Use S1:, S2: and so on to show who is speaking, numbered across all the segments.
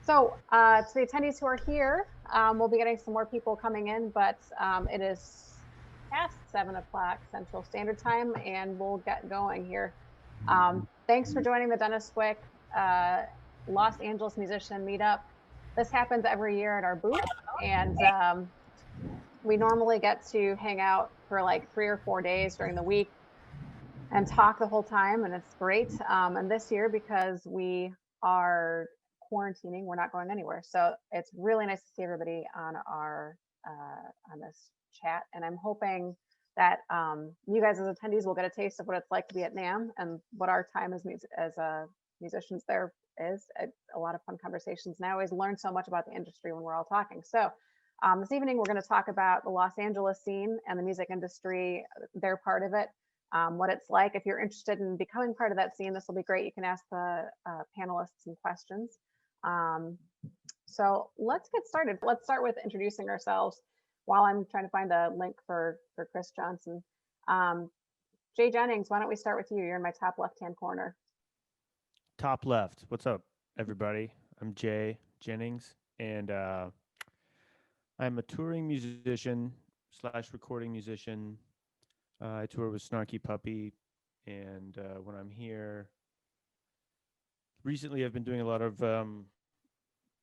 S1: To the attendees who are here, we'll be getting some more people coming in, but it is past 7 o'clock Central Standard Time, and we'll get going here. Thanks for joining the Denis Wick Los Angeles Musician Meetup. This happens every year at our booth, and we normally get to hang out for like 3 or 4 days during the week and talk the whole time, and it's great. And this year, because we are quarantining, we're not going anywhere, so it's really nice to see everybody on our on this chat. And I'm hoping that you guys as attendees will get a taste of what it's like to be at NAMM and what our time as musicians there is. A lot of fun conversations, and I always learn so much about the industry when we're all talking. So this evening we're going to talk about the Los Angeles scene and the music industry, their part of it, what it's like. If you're interested in becoming part of that scene, this will be great. You can ask the panelists some questions. So let's get started. Let's start with introducing ourselves while I'm trying to find a link for Chris Johnson. Jay Jennings, why don't we start with you? You're in my top left-hand corner.
S2: Top left. What's up, everybody? I'm Jay Jennings, and I'm a touring musician / recording musician. I tour with Snarky Puppy, and when I'm here, recently I've been doing a lot of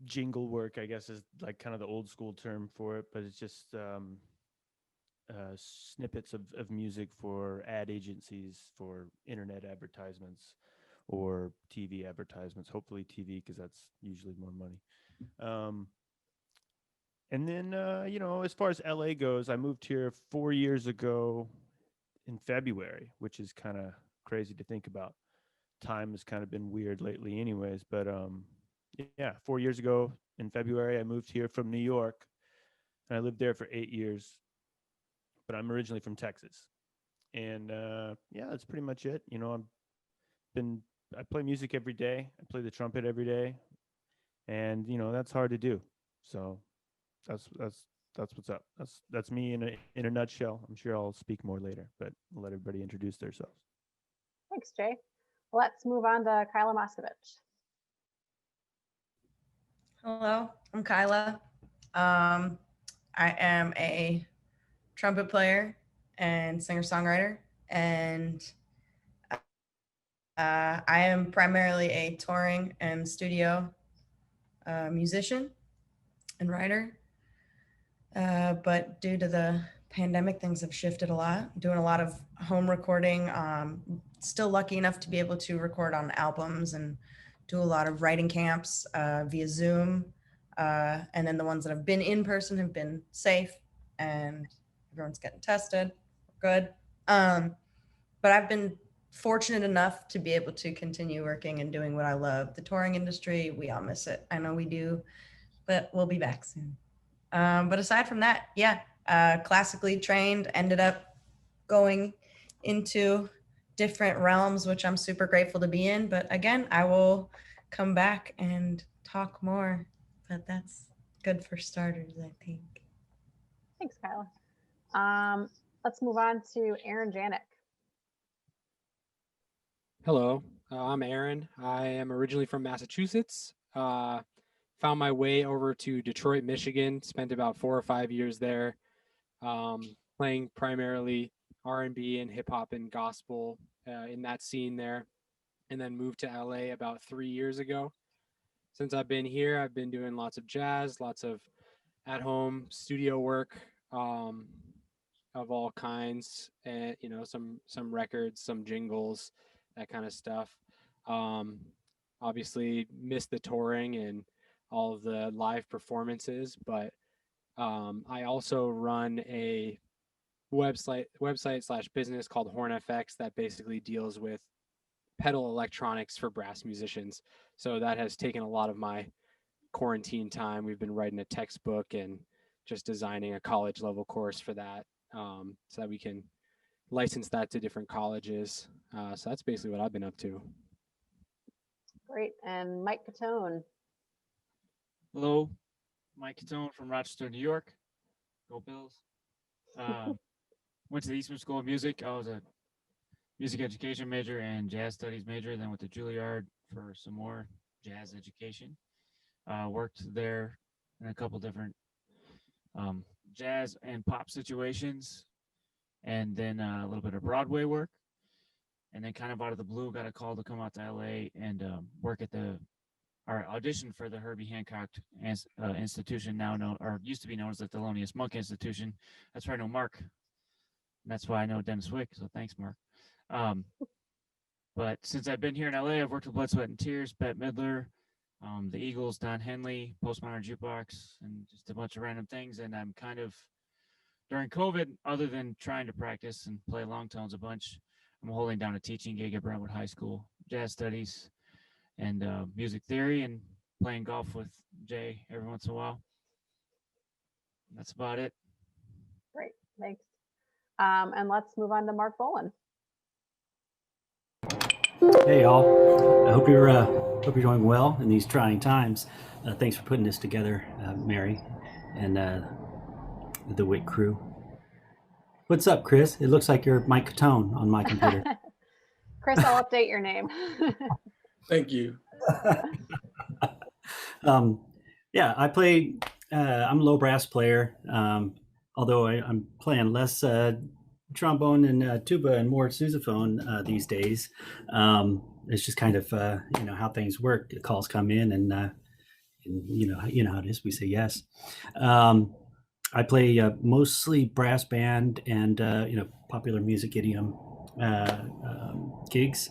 S2: jingle work, I guess is like kind of the old school term for it, but it's just snippets of music for ad agencies, for internet advertisements, or TV advertisements, hopefully TV, because that's usually more money. And then, as far as LA goes, I moved here 4 years ago in February, which is kind of crazy to think about. Time has kind of been weird lately anyways, but yeah, 4 years ago in February, I moved here from New York, and I lived there for 8 years, but I'm originally from Texas. And yeah, that's pretty much it. I play music every day. I play the trumpet every day, and that's hard to do. So that's what's up. That's me in a nutshell. I'm sure I'll speak more later, but I'll let everybody introduce themselves.
S1: Thanks, Jay. Let's move on to Kyla Moskovich.
S3: Hello, I'm Kyla. I am a trumpet player and singer-songwriter, and I am primarily a touring and studio musician and writer. But due to the pandemic, things have shifted a lot. I'm doing a lot of home recording. Still lucky enough to be able to record on albums and do a lot of writing camps via Zoom. And then the ones that have been in person have been safe and everyone's getting tested. Good. But I've been fortunate enough to be able to continue working and doing what I love. The touring industry, we all miss it. I know we do, but we'll be back soon. But aside from that, yeah, classically trained, ended up going into different realms, which I'm super grateful to be in. But again, I will come back and talk more, but that's good for starters, I think.
S1: Thanks, Kyla. Let's move on to Aaron Janik.
S4: Hello, I'm Aaron. I am originally from Massachusetts. Found my way over to Detroit, Michigan. Spent about 4 or 5 years there, playing primarily R&B and hip hop and gospel in that scene there, and then moved to LA about 3 years ago. Since I've been here, I've been doing lots of jazz, lots of at-home studio work of all kinds, and some records, some jingles, that kind of stuff. Obviously missed the touring and all of the live performances, but I also run a website / business called Horn FX that basically deals with pedal electronics for brass musicians. So that has taken a lot of my quarantine time. We've been writing a textbook and just designing a college level course for that, so that we can license that to different colleges. So that's basically what I've been up to.
S1: Great. And Mike Catone.
S5: Hello, Mike Catone from Rochester, New York. Go Bills. Went to the Eastman School of Music. I was a music education major and jazz studies major, then went to Juilliard for some more jazz education. Worked there in a couple different jazz and pop situations, and then a little bit of Broadway work. And then kind of out of the blue, got a call to come out to LA and work at our audition for the Herbie Hancock institution, now known, or used to be known as the Thelonious Monk Institution. That's where I know Mark. And that's why I know Denis Wick. So thanks, Mark. But since I've been here in LA, I've worked with Blood, Sweat, and Tears, Bette Midler, the Eagles, Don Henley, Postmodern Jukebox, and just a bunch of random things. And I'm kind of, during COVID, other than trying to practice and play long tones a bunch, I'm holding down a teaching gig at Brentwood High School, jazz studies and music theory, and playing golf with Jay every once in a while. That's about it.
S1: Great, thanks. And let's move on to Mark Boland.
S6: Hey y'all, I hope you're doing well in these trying times. Thanks for putting this together, Mary and the Wick crew. What's up, Chris? It looks like you're Mike Catone on my computer.
S1: Chris, I'll update your name.
S7: Thank you.
S6: Yeah, I play, I'm a low brass player, although I'm playing less trombone and tuba and more sousaphone these days. It's just kind of, how things work. The calls come in and you know how it is, we say yes. I play mostly brass band and, popular music idiom gigs.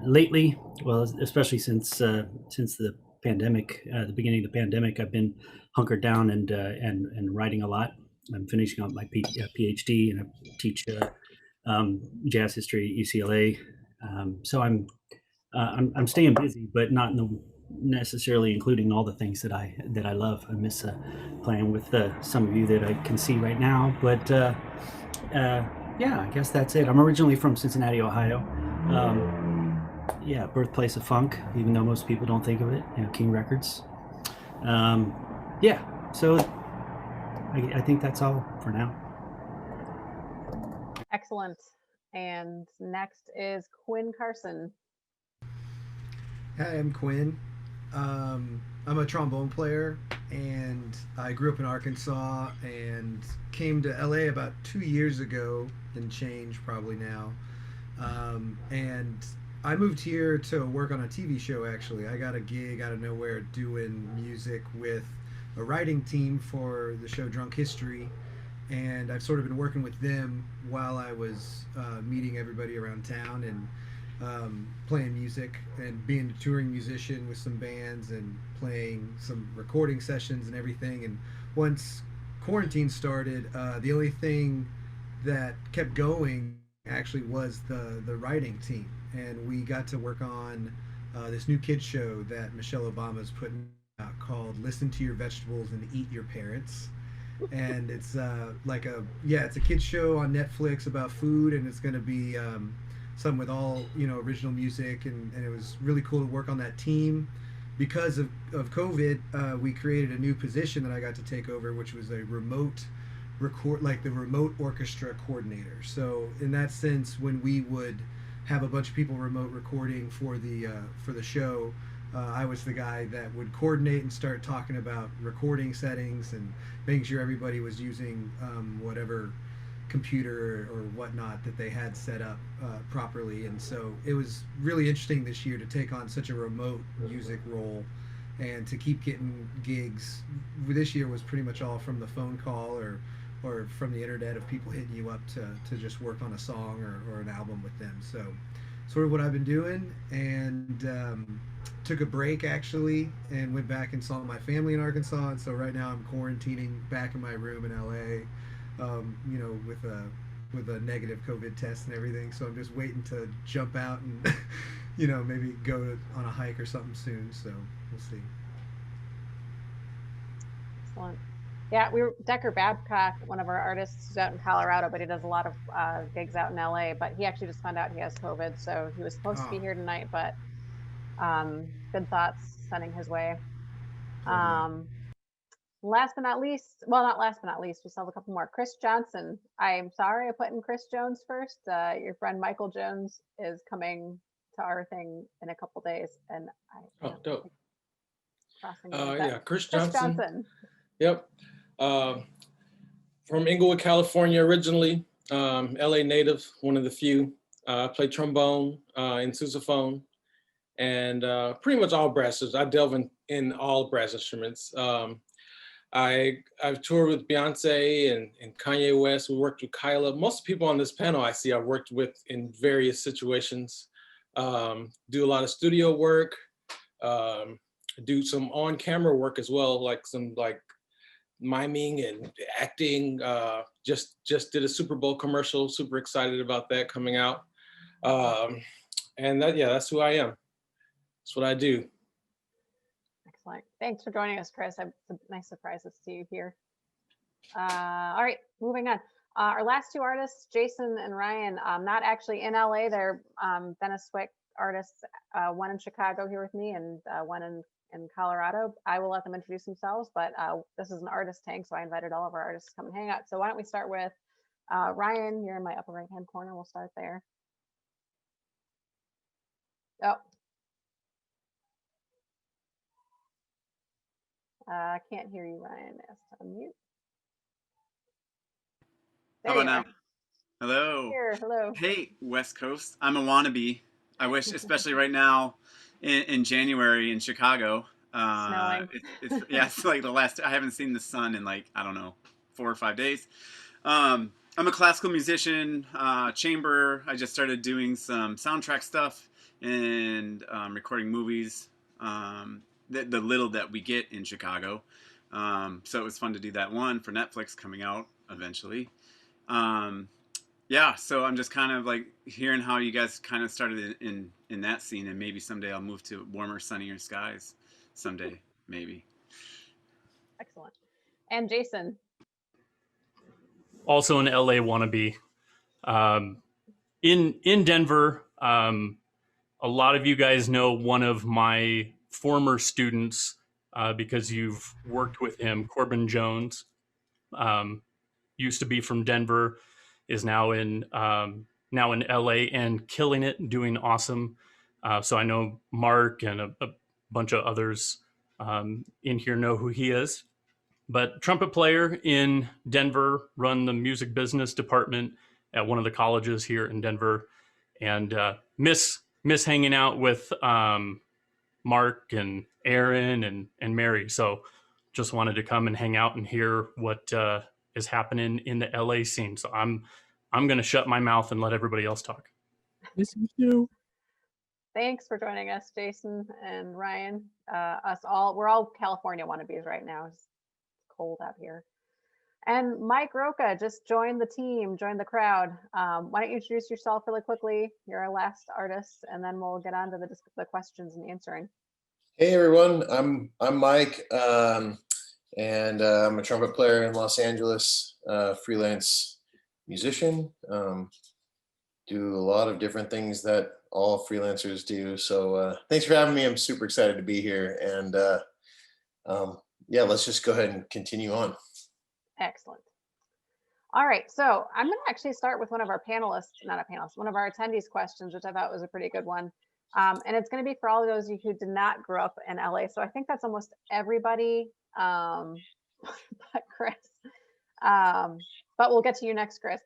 S6: Lately, well, especially since the pandemic, the beginning of the pandemic, I've been hunkered down and writing a lot. I'm finishing up my PhD, and I teach jazz history at UCLA. So I'm staying busy, but not necessarily including all the things that I love. I miss playing with some of you that I can see right now. But yeah, I guess that's it. I'm originally from Cincinnati, Ohio. Yeah, birthplace of funk, even though most people don't think of it. King Records. Yeah, so I think that's all for now.
S1: Excellent. And next is Quinn Carson.
S8: Hi, I'm Quinn. I'm a trombone player, and I grew up in Arkansas and came to LA about 2 years ago and change probably now. And I moved here to work on a TV show, actually. I got a gig out of nowhere doing music with a writing team for the show Drunk History, and I've sort of been working with them while I was meeting everybody around town and playing music and being a touring musician with some bands and playing some recording sessions and everything. And once quarantine started, the only thing that kept going actually was the writing team, and we got to work on this new kids show that Michelle Obama's putting out called "Listen to Your Vegetables and Eat Your Parents." And it's it's a kids show on Netflix about food, and it's going to be some with all original music, and it was really cool to work on that team. Because of COVID, we created a new position that I got to take over, which was a remote the remote orchestra coordinator. So in that sense, when we would have a bunch of people remote recording for the show, I was the guy that would coordinate and start talking about recording settings and making sure everybody was using whatever computer or whatnot that they had set up properly. And so it was really interesting this year to take on such a remote music role and to keep getting gigs. This year was pretty much all from the phone call or from the internet of people hitting you up to just work on a song or an album with them. So sort of what I've been doing, and took a break actually and went back and saw my family in Arkansas. And so right now I'm quarantining back in my room in LA, with a negative COVID test and everything. So I'm just waiting to jump out and maybe go on a hike or something soon. So we'll see.
S1: Excellent. Yeah, Decker Babcock, one of our artists, is out in Colorado, but he does a lot of gigs out in LA. But he actually just found out he has COVID, so he was supposed to be here tonight. But good thoughts sending his way. Last but not least, well, not last but not least, we still have a couple more. Chris Johnson. I'm sorry I put in Chris Jones first. Your friend Michael Jones is coming to our thing in a couple days, and
S7: dope.
S1: crossing names out.
S7: Yeah, Chris
S1: Chris
S7: Johnson.
S1: Johnson.
S7: Yep. From Inglewood, California originally, LA native, one of the few. I play trombone and sousaphone, and pretty much all brasses. I delve in all brass instruments. I've toured with Beyonce and Kanye West. We worked with Kyla. Most people on this panel I see I've worked with in various situations. Do a lot of studio work. Do some on-camera work as well, like some miming and acting. Just did a Super Bowl commercial. Super excited about that coming out. And that's who I am. That's what I do.
S1: Excellent. Thanks for joining us, Chris. It's a nice surprise to see you here. All right, moving on. Our last two artists, Jason and Ryan, not actually in LA. They're Denis Wick artists, one in Chicago here with me and one in Colorado. I will let them introduce themselves, but this is an artist tank, so I invited all of our artists to come and hang out. So why don't we start with Ryan? You're in my upper right-hand corner. We'll start there. Oh. I can't hear you, Ryan. Ask to unmute.
S9: How about now? Hello.
S1: Here, hello.
S9: Hey, West Coast. I'm a wannabe. I wish, especially right now in January in Chicago.
S1: Snowing.
S9: It's like the last, I haven't seen the sun in like, I don't know, 4 or 5 days. I'm a classical musician, chamber. I just started doing some soundtrack stuff and recording movies. The little that we get in Chicago. So it was fun to do that one for Netflix coming out eventually. Yeah, so I'm just kind of like hearing how you guys kind of started in that scene, and maybe someday I'll move to warmer, sunnier skies someday, maybe.
S1: Excellent. And Jason.
S10: Also an LA wannabe. In Denver, a lot of you guys know one of my former students because you've worked with him, Corbin Jones. Used to be from Denver, is now in LA and killing it, doing awesome. So I know Mark and a bunch of others in here know who he is. But trumpet player in Denver, run the music business department at one of the colleges here in Denver, and miss hanging out with Mark and Aaron and Mary. So just wanted to come and hang out and hear what is happening in the LA scene. So I'm going to shut my mouth and let everybody else talk.
S4: Yes, you do.
S1: Thanks for joining us, Jason and Ryan. We're all California wannabes right now. It's cold out here. And Mike Roca just joined the team, joined the crowd. Why don't you introduce yourself really quickly? You're our last artist, and then we'll get on to the questions and answering.
S11: Hey everyone, I'm Mike, and I'm a trumpet player in Los Angeles, freelance musician. Do a lot of different things that all freelancers do. So thanks for having me. I'm super excited to be here, and yeah, let's just go ahead and continue on.
S1: Excellent. All right, so I'm going to actually start with one of our one of our attendees' questions, which I thought was a pretty good one. And it's going to be for all of those of you who did not grow up in LA. So I think that's almost everybody but Chris. But we'll get to you next, Chris.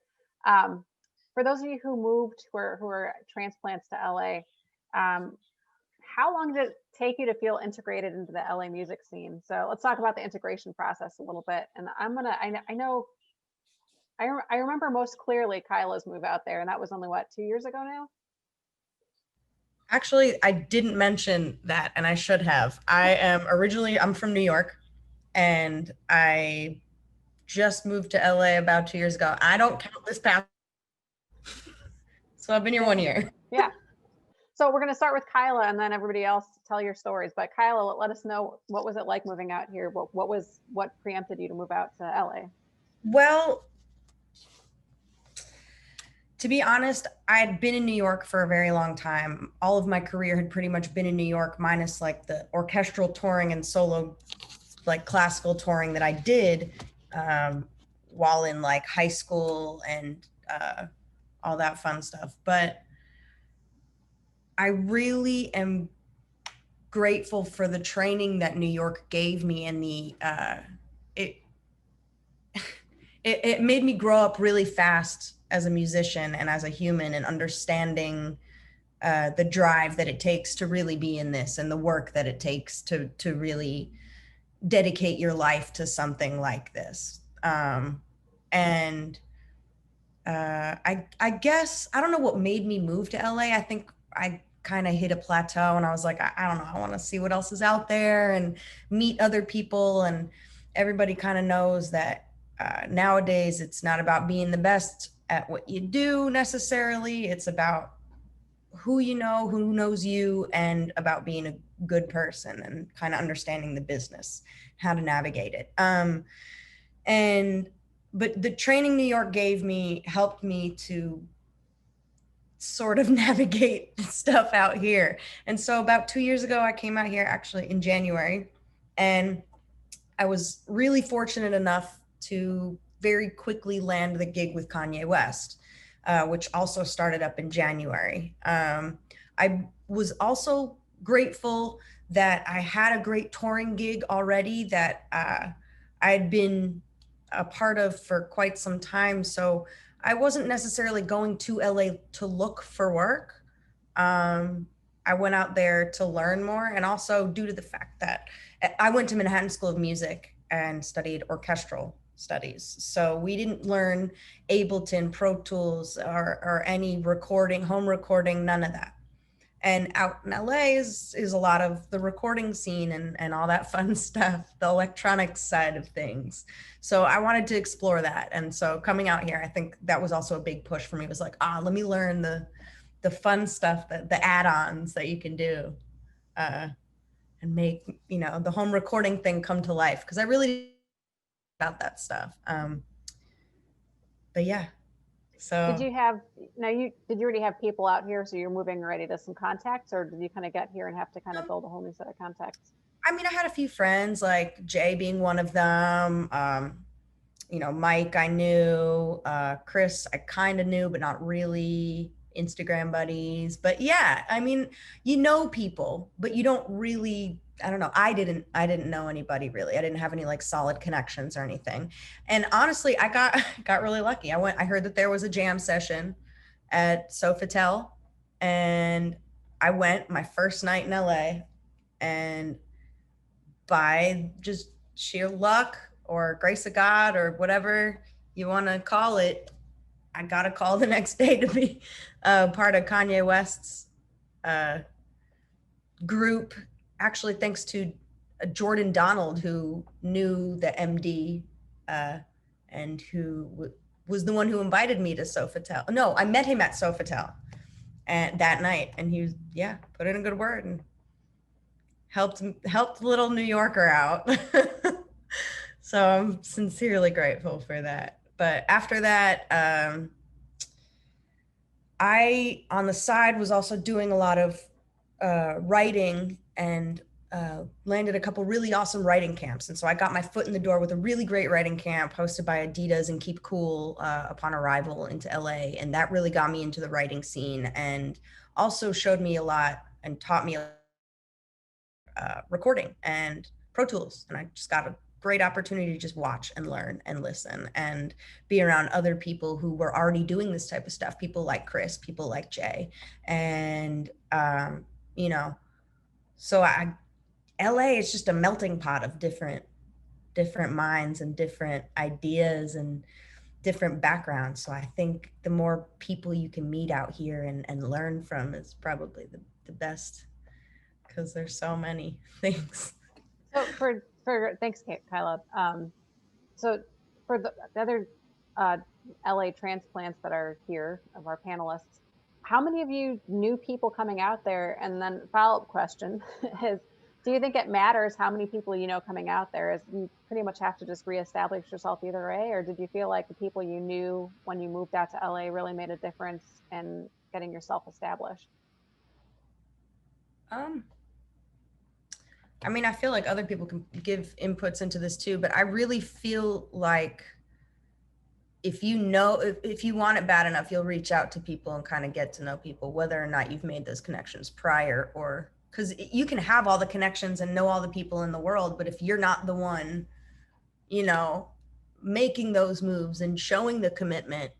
S1: For those of you who moved, who are transplants to LA, how long did it take you to feel integrated into the LA music scene? So let's talk about the integration process a little bit. And I remember most clearly Kyla's move out there, and that was only what, 2 years ago now?
S3: Actually, I didn't mention that, and I should have. I'm from New York, and I just moved to LA about 2 years ago. I don't count this past. So I've been here 1 year.
S1: Yeah. So we're going to start with Kyla, and then everybody else tell your stories. But Kyla, let us know, what was it like moving out here? What preempted you to move out to LA?
S3: Well, to be honest, I had been in New York for a very long time. All of my career had pretty much been in New York, minus like the orchestral touring and solo, like classical touring that I did while in like high school and all that fun stuff. But I really am grateful for the training that New York gave me, and it made me grow up really fast as a musician and as a human, and understanding the drive that it takes to really be in this, and the work that it takes to really dedicate your life to something like this. I guess, I don't know what made me move to LA. I think I kind of hit a plateau, and I was like, I don't know, I want to see what else is out there and meet other people. And everybody kind of knows that nowadays it's not about being the best at what you do necessarily. It's about who you know, who knows you, and about being a good person and kind of understanding the business, how to navigate it. But the training New York gave me helped me to sort of navigate stuff out here. And so about 2 years ago, I came out here actually in January, and I was really fortunate enough to very quickly land the gig with Kanye West, which also started up in January. I was also grateful that I had a great touring gig already that I had been a part of for quite some time. So I wasn't necessarily going to LA to look for work. I went out there to learn more, and also due to the fact that I went to Manhattan School of Music and studied orchestral studies. So we didn't learn Ableton, Pro Tools, or any recording, home recording, none of that. And out in LA is a lot of the recording scene and all that fun stuff, the electronics side of things. So I wanted to explore that. And so coming out here, I think that was also a big push for me. It was like, let me learn the fun stuff, the add-ons that you can do, and make, the home recording thing come to life. Cause I really about that stuff. But yeah. So
S1: did you already have people out here, so you're moving already to some contacts, or did you kind of get here and have to kind of build a whole new set of contacts?
S3: I mean, I had a few friends, like Jay being one of them. Mike I knew, Chris I kind of knew, but not really. Instagram buddies. But yeah, I mean, people, but you don't really, I don't know. I didn't know anybody really. I didn't have any like solid connections or anything. And honestly, I got really lucky. I heard that there was a jam session at Sofitel, and I went my first night in LA, and by just sheer luck or grace of God or whatever you want to call it, I got a call the next day to be part of Kanye West's group, actually thanks to Jordan Donald, who knew the MD and who was the one who invited me to Sofitel. No, I met him at Sofitel that night, and he was, put in a good word and helped little New Yorker out. So I'm sincerely grateful for that. But after that, I, on the side, was also doing a lot of writing, and landed a couple really awesome writing camps. And so I got my foot in the door with a really great writing camp hosted by Adidas and Keep Cool upon arrival into LA. And that really got me into the writing scene, and also showed me a lot and taught me recording and Pro Tools. And I just got a great opportunity to just watch and learn and listen and be around other people who were already doing this type of stuff. People like Chris, people like Jay. And, so LA is just a melting pot of different minds and different ideas and different backgrounds. So I think the more people you can meet out here and learn from is probably the best, because there's so many things.
S1: So thanks, Kyla. So for the other LA transplants that are here, of our panelists, how many of you knew people coming out there? And then follow-up question is, do you think it matters how many people you know coming out there? Is you pretty much have to just reestablish yourself either way, or did you feel like the people you knew when you moved out to LA really made a difference in getting yourself established?
S3: I mean, I feel like other people can give inputs into this too, but I really feel like if you want it bad enough, you'll reach out to people and kind of get to know people, whether or not you've made those connections prior or because you can have all the connections and know all the people in the world, but if you're not the one, you know, making those moves and showing the commitment,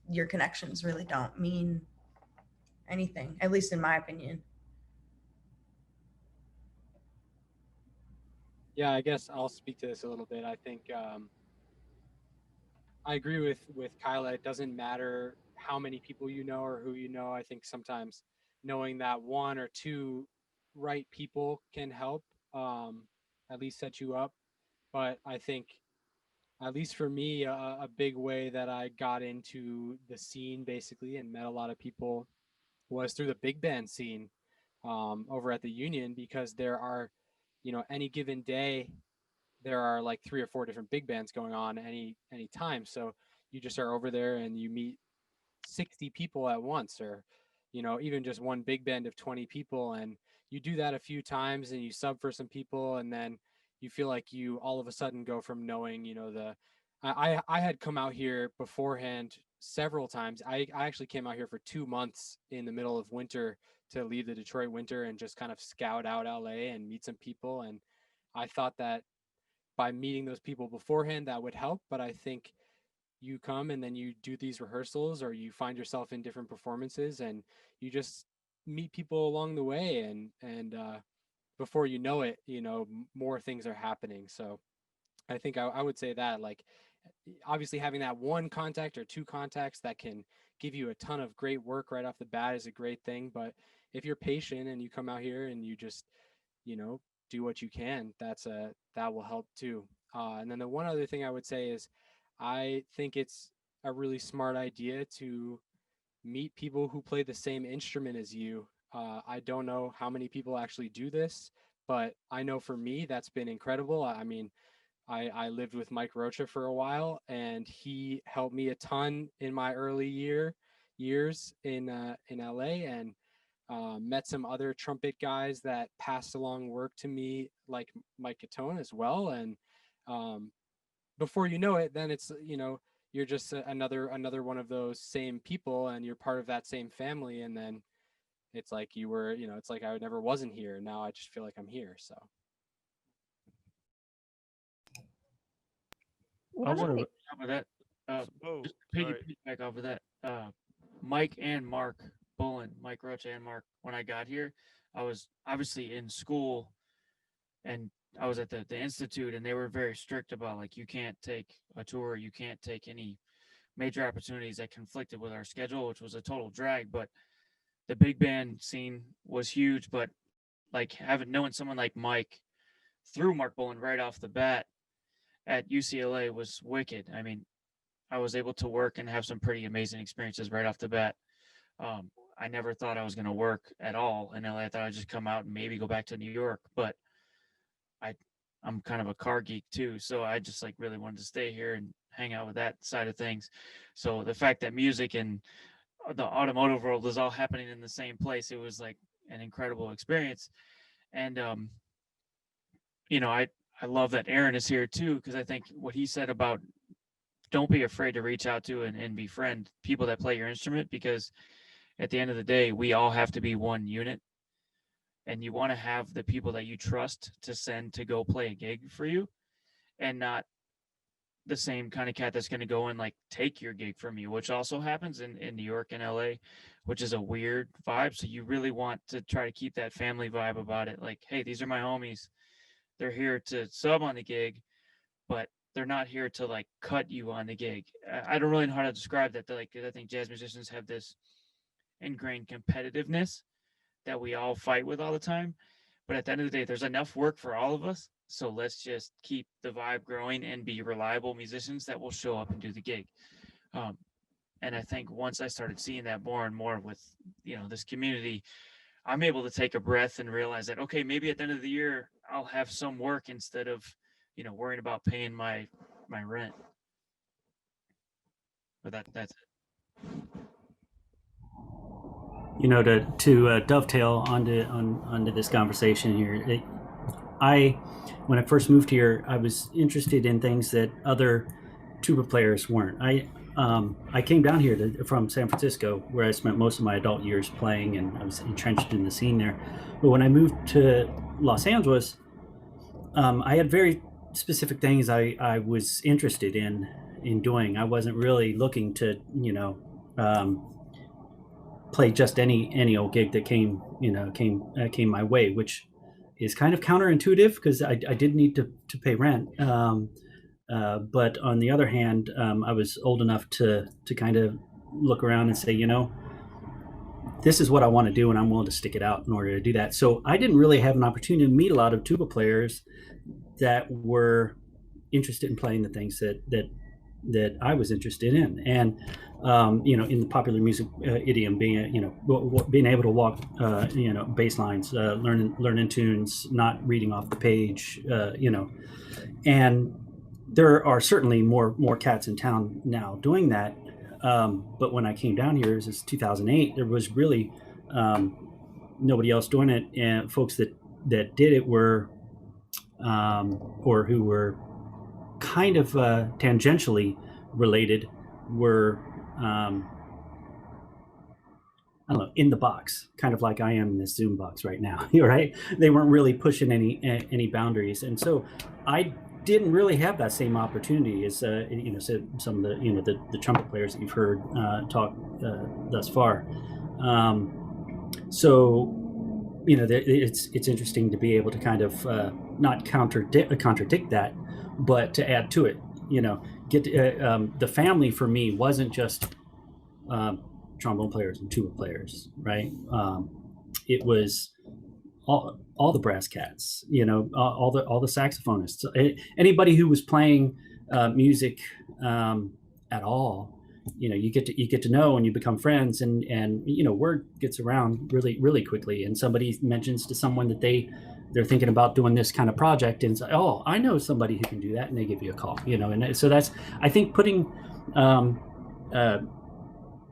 S3: your connections really don't mean anything, at least in my opinion.
S4: Yeah, I guess I'll speak to this a little bit. I think I agree with Kyla. It doesn't matter how many people you know or who you know. I think sometimes knowing that one or two right people can help, at least set you up. But I think, at least for me, a big way that I got into the scene basically and met a lot of people was through the big band scene over at the Union, because there are, you know, any given day there are like 3 or 4 different big bands going on any time. So you just are over there and you meet 60 people at once, or, you know, even just one big band of 20 people, and you do that a few times and you sub for some people, and then you feel like you all of a sudden go from knowing, you know, I had come out here beforehand several times. I actually came out here for 2 months in the middle of winter to leave the Detroit winter and just kind of scout out LA and meet some people. And I thought that by meeting those people beforehand, that would help. But I think you come and then you do these rehearsals, or you find yourself in different performances and you just meet people along the way. And before you know it, you know, more things are happening. So I think I would say that, like, obviously having that one contact or two contacts that can give you a ton of great work right off the bat is a great thing. But if you're patient and you come out here and you just, you know, do what you can, that will help too. And then the one other thing I would say is, I think it's a really smart idea to meet people who play the same instrument as you. I don't know how many people actually do this, but I know for me, that's been incredible. I mean, I lived with Mike Rocha for a while, and he helped me a ton in my early years in LA, and met some other trumpet guys that passed along work to me, like Mike Catone as well. And before you know it, then it's, you know, you're just another one of those same people, and you're part of that same family. And then it's like you were, you know, it's like I never wasn't here. Now I just feel like I'm here. So
S2: I want to.
S5: Top of that,
S2: Oh,
S5: just
S2: sorry.
S5: piggyback off of that, Mike and Mark Bullen, Mike Rocha and Mark, when I got here, I was obviously in school, and I was at the institute, and they were very strict about, like, you can't take a tour, you can't take any major opportunities that conflicted with our schedule, which was a total drag. But the big band scene was huge. But like, knowing someone like Mike through Mark Bullen right off the bat at UCLA was wicked. I mean, I was able to work and have some pretty amazing experiences right off the bat. I never thought I was going to work at all in LA. I thought I'd just come out and maybe go back to New York, but I'm kind of a car geek too. So I just like really wanted to stay here and hang out with that side of things. So the fact that music and the automotive world was all happening in the same place, it was like an incredible experience. And, you know, I love that Aaron is here too, because I think what he said about don't be afraid to reach out to and befriend people that play your instrument, because at the end of the day, we all have to be one unit. And you want to have the people that you trust to send to go play a gig for you, and not the same kind of cat that's going to go and like take your gig from you, which also happens in New York and LA, which is a weird vibe. So you really want to try to keep that family vibe about it. Like, hey, these are my homies. They're here to sub on the gig, but they're not here to like cut you on the gig. I don't really know how to describe that. Like, I think jazz musicians have this ingrained competitiveness that we all fight with all the time. But at the end of the day, there's enough work for all of us. So let's just keep the vibe growing and be reliable musicians that will show up and do the gig. And I think once I started seeing that more and more with, you know, this community, I'm able to take a breath and realize that, okay, maybe at the end of the year, I'll have some work instead of, you know, worrying about paying my rent. But that's it.
S6: You know, to dovetail onto this conversation here, when I first moved here, I was interested in things that other tuba players weren't. I came down here from San Francisco, where I spent most of my adult years playing, and I was entrenched in the scene there. But when I moved to Los Angeles, I had very specific things I was interested in doing. I wasn't really looking to, play just any old gig that came my way, which is kind of counterintuitive because I did need to pay rent. But on the other hand, I was old enough to kind of look around and say, this is what I want to do, and I'm willing to stick it out in order to do that. So I didn't really have an opportunity to meet a lot of tuba players that were interested in playing the things that I was interested in. And in the popular music idiom, being able to walk, bass lines, learning tunes, not reading off the page, and there are certainly more cats in town now doing that. But when I came down here, this is 2008, there was really nobody else doing it, and folks that did it were, or who were kind of tangentially related, were I don't know, in the box, kind of like I am in this Zoom box right now. Right? They weren't really pushing any boundaries, and so I didn't really have that same opportunity as some of the trumpet players that you've heard talk thus far. So it's interesting to be able to kind of not contradict that, but to add to it. Get the family for me wasn't just trombone players and tuba players, right? It was all the brass cats, all the saxophonists, anybody who was playing music at all. You get to know, and you become friends, and word gets around really quickly. And somebody mentions to someone that they're thinking about doing this kind of project, and say, oh, I know somebody who can do that, and they give you a call. And so that's, I think, putting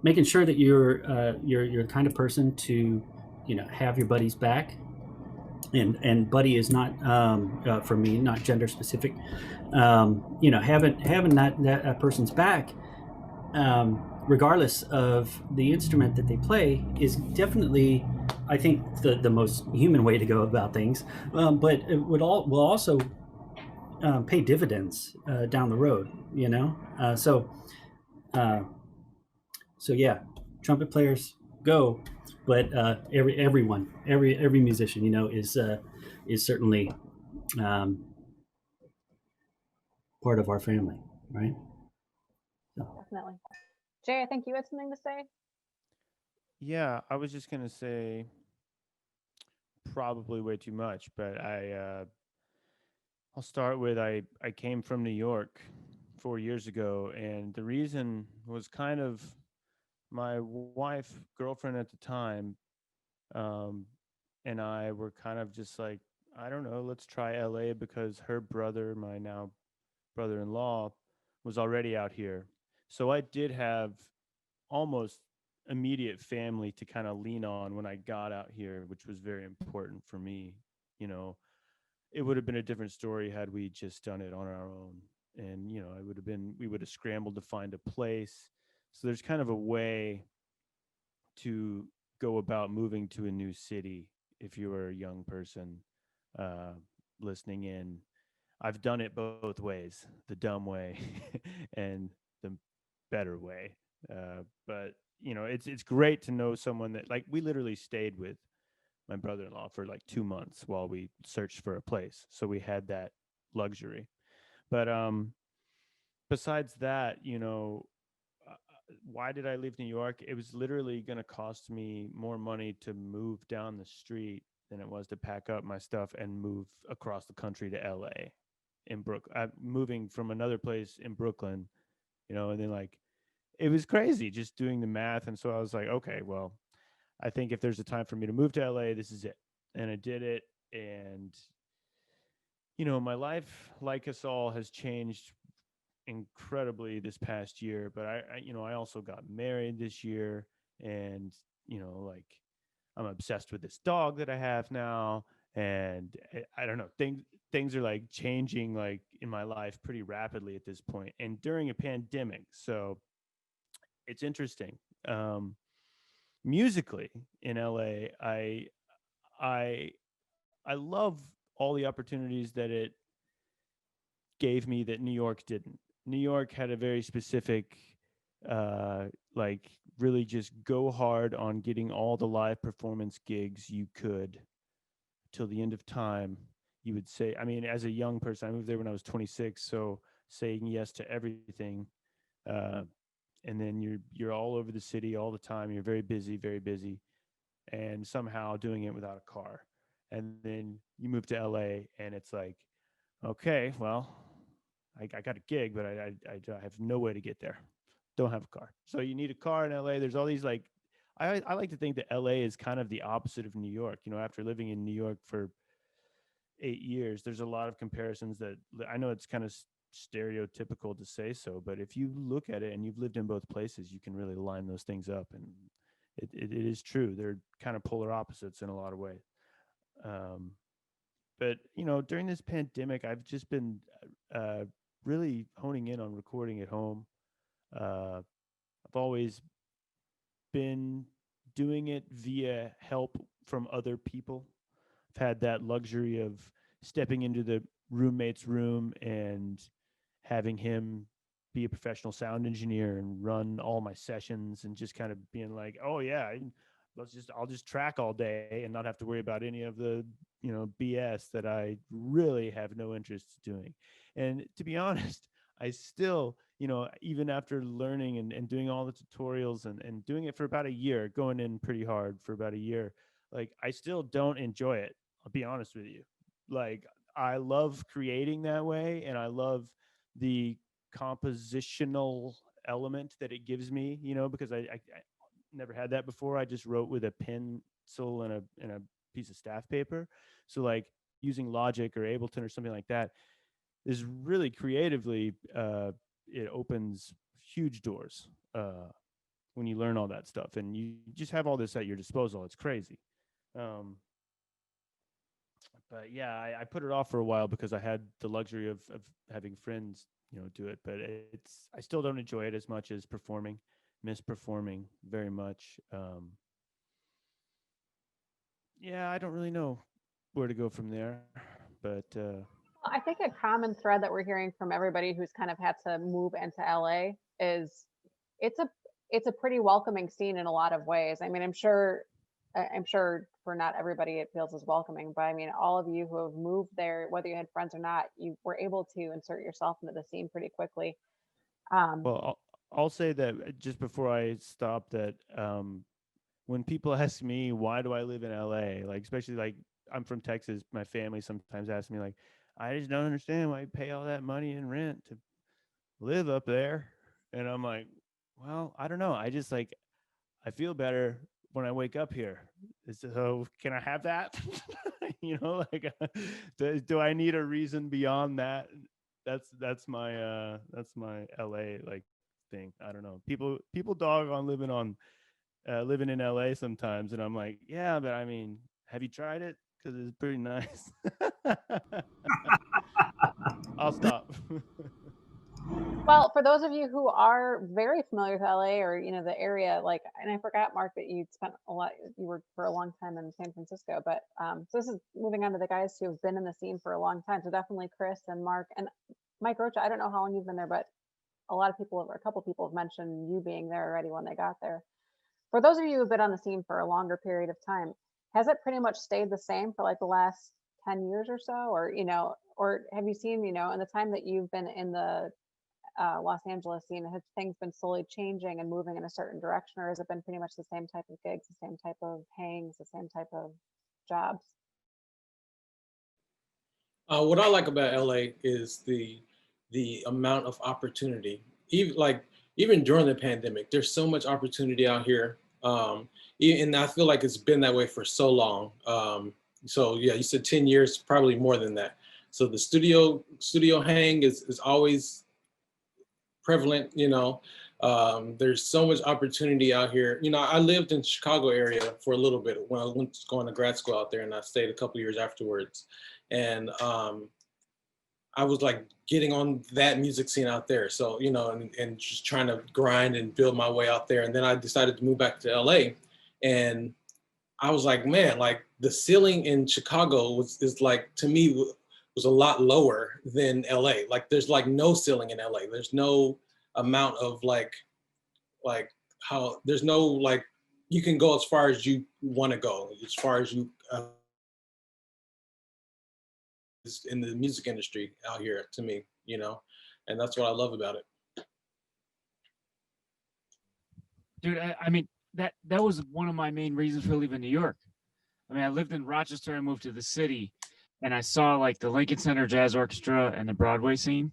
S6: making sure that you're the kind of person to have your buddies back. And buddy is not for me, not gender specific. Having that person's back, regardless of the instrument that they play, is definitely, I think, the most human way to go about things. But it will also pay dividends down the road. So yeah, trumpet players go. But every musician, is certainly part of our family, right? So.
S1: Definitely. Jay, I think you had something to say.
S2: Yeah, I was just gonna say probably way too much, but I'll start with I came from New York 4 years ago, and the reason was kind of my girlfriend at the time, and I were kind of just like, I don't know, let's try LA, because her brother, my now brother-in-law, was already out here. So I did have almost immediate family to kind of lean on when I got out here, which was very important for me. It would have been a different story had we just done it on our own. And, we would have scrambled to find a place. So there's kind of a way to go about moving to a new city if you are a young person listening in. I've done it both ways, the dumb way and the better way. But it's great to know someone that, like, we literally stayed with my brother-in-law for like 2 months while we searched for a place. So we had that luxury. But besides that, why did I leave New York? It was literally going to cost me more money to move down the street than it was to pack up my stuff and move across the country to LA. Moving from another place in Brooklyn, and then it was crazy just doing the math. And so I was like, okay, well, I think if there's a time for me to move to LA, this is it. And I did it. And, my life, like us all, has changed incredibly this past year. But I also got married this year, and, I'm obsessed with this dog that I have now. And I don't know, things are like changing like in my life pretty rapidly at this point, and during a pandemic. So it's interesting. Musically in LA, I I love all the opportunities that it gave me that New York didn't. New York had a very specific, like really just go hard on getting all the live performance gigs you could till the end of time. You would say, I mean, as a young person, I moved there when I was 26, so saying yes to everything. Uh, and then you're all over the city all the time. You're very busy, and somehow doing it without a car. And then you move to LA, and it's like, okay, well, I got a gig, but I have no way to get there. Don't have a car. So you need a car in LA. There's all these like, I like to think that LA is kind of the opposite of New York. You know, after living in New York for 8 years, there's a lot of comparisons that I know it's kind of stereotypical to say so, but if you look at it and you've lived in both places, you can really line those things up. And it is true. They're kind of polar opposites in a lot of ways. But, you know, during this pandemic, I've just been really honing in on recording at home. I've always been doing it via help from other people. I've had that luxury of stepping into the roommate's room and having him be a professional sound engineer and run all my sessions, and just kind of being like, oh yeah, I'll just track all day and not have to worry about any of the, you know, BS that I really have no interest in doing. And to be honest, I still, you know, even after learning and doing all the tutorials and doing it for about a year, going in pretty hard for about a year, like I still don't enjoy it. I'll be honest with you. Like I love creating that way, and I love the compositional element that it gives me, you know, because I never had that before. I just wrote with a pencil and a piece of staff paper. So like using Logic or Ableton or something like that is really creatively, it opens huge doors when you learn all that stuff, and you just have all this at your disposal. It's crazy. But yeah, I put it off for a while because I had the luxury of having friends, you know, do it. But I still don't enjoy it as much as performing. Miss performing very much. Yeah, I don't really know where to go from there, but
S1: I think a common thread that we're hearing from everybody who's kind of had to move into LA is it's a pretty welcoming scene in a lot of ways. I mean, I'm sure for not everybody it feels as welcoming, but I mean, all of you who have moved there, whether you had friends or not, you were able to insert yourself into the scene pretty quickly.
S2: Well, I'll say that just before I stop that, when people ask me why do I live in LA, like especially like I'm from Texas, my family sometimes asks me like, I just don't understand why you pay all that money in rent to live up there. And I'm like, well, I don't know. I just like, I feel better when I wake up here. So can I have that? You know, like, do I need a reason beyond that? That's my LA like thing. I don't know. People dog on living in LA sometimes, and I'm like, yeah, but I mean, have you tried it? Because it's pretty nice. I'll stop.
S1: Well, for those of you who are very familiar with LA or, you know, the area, like, and I forgot, Mark, that you spent you were for a long time in San Francisco, but so this is moving on to the guys who have been in the scene for a long time. So definitely Chris and Mark and Mike Rocha. I don't know how long you've been there, but a couple people have mentioned you being there already when they got there. For those of you who've been on the scene for a longer period of time, has it pretty much stayed the same for like the last 10 years or so? Or, you know, or have you seen, you know, in the time that you've been in the Los Angeles scene, have things been slowly changing and moving in a certain direction, or has it been pretty much the same type of gigs, the same type of hangs, the same type of jobs?
S7: What I like about LA is the amount of opportunity. Even during the pandemic, there's so much opportunity out here, and I feel like it's been that way for so long. So yeah, you said 10 years, probably more than that. So the studio hang is always prevalent, you know. There's so much opportunity out here. You know, I lived in Chicago area for a little bit when I went going to grad school out there, and I stayed a couple years afterwards. And I was like getting on that music scene out there. So, you know, and just trying to grind and build my way out there. And then I decided to move back to LA, and I was like, man, like the ceiling in Chicago is like, to me, was a lot lower than LA. Like there's like no ceiling in LA. There's no amount of like how, there's no like, you can go as far as you want to go, as far as you, in the music industry out here, to me, you know, and that's what I love about it.
S5: Dude, I mean, that was one of my main reasons for leaving New York. I mean, I lived in Rochester, I moved to the city, and I saw like the Lincoln Center Jazz Orchestra and the Broadway scene,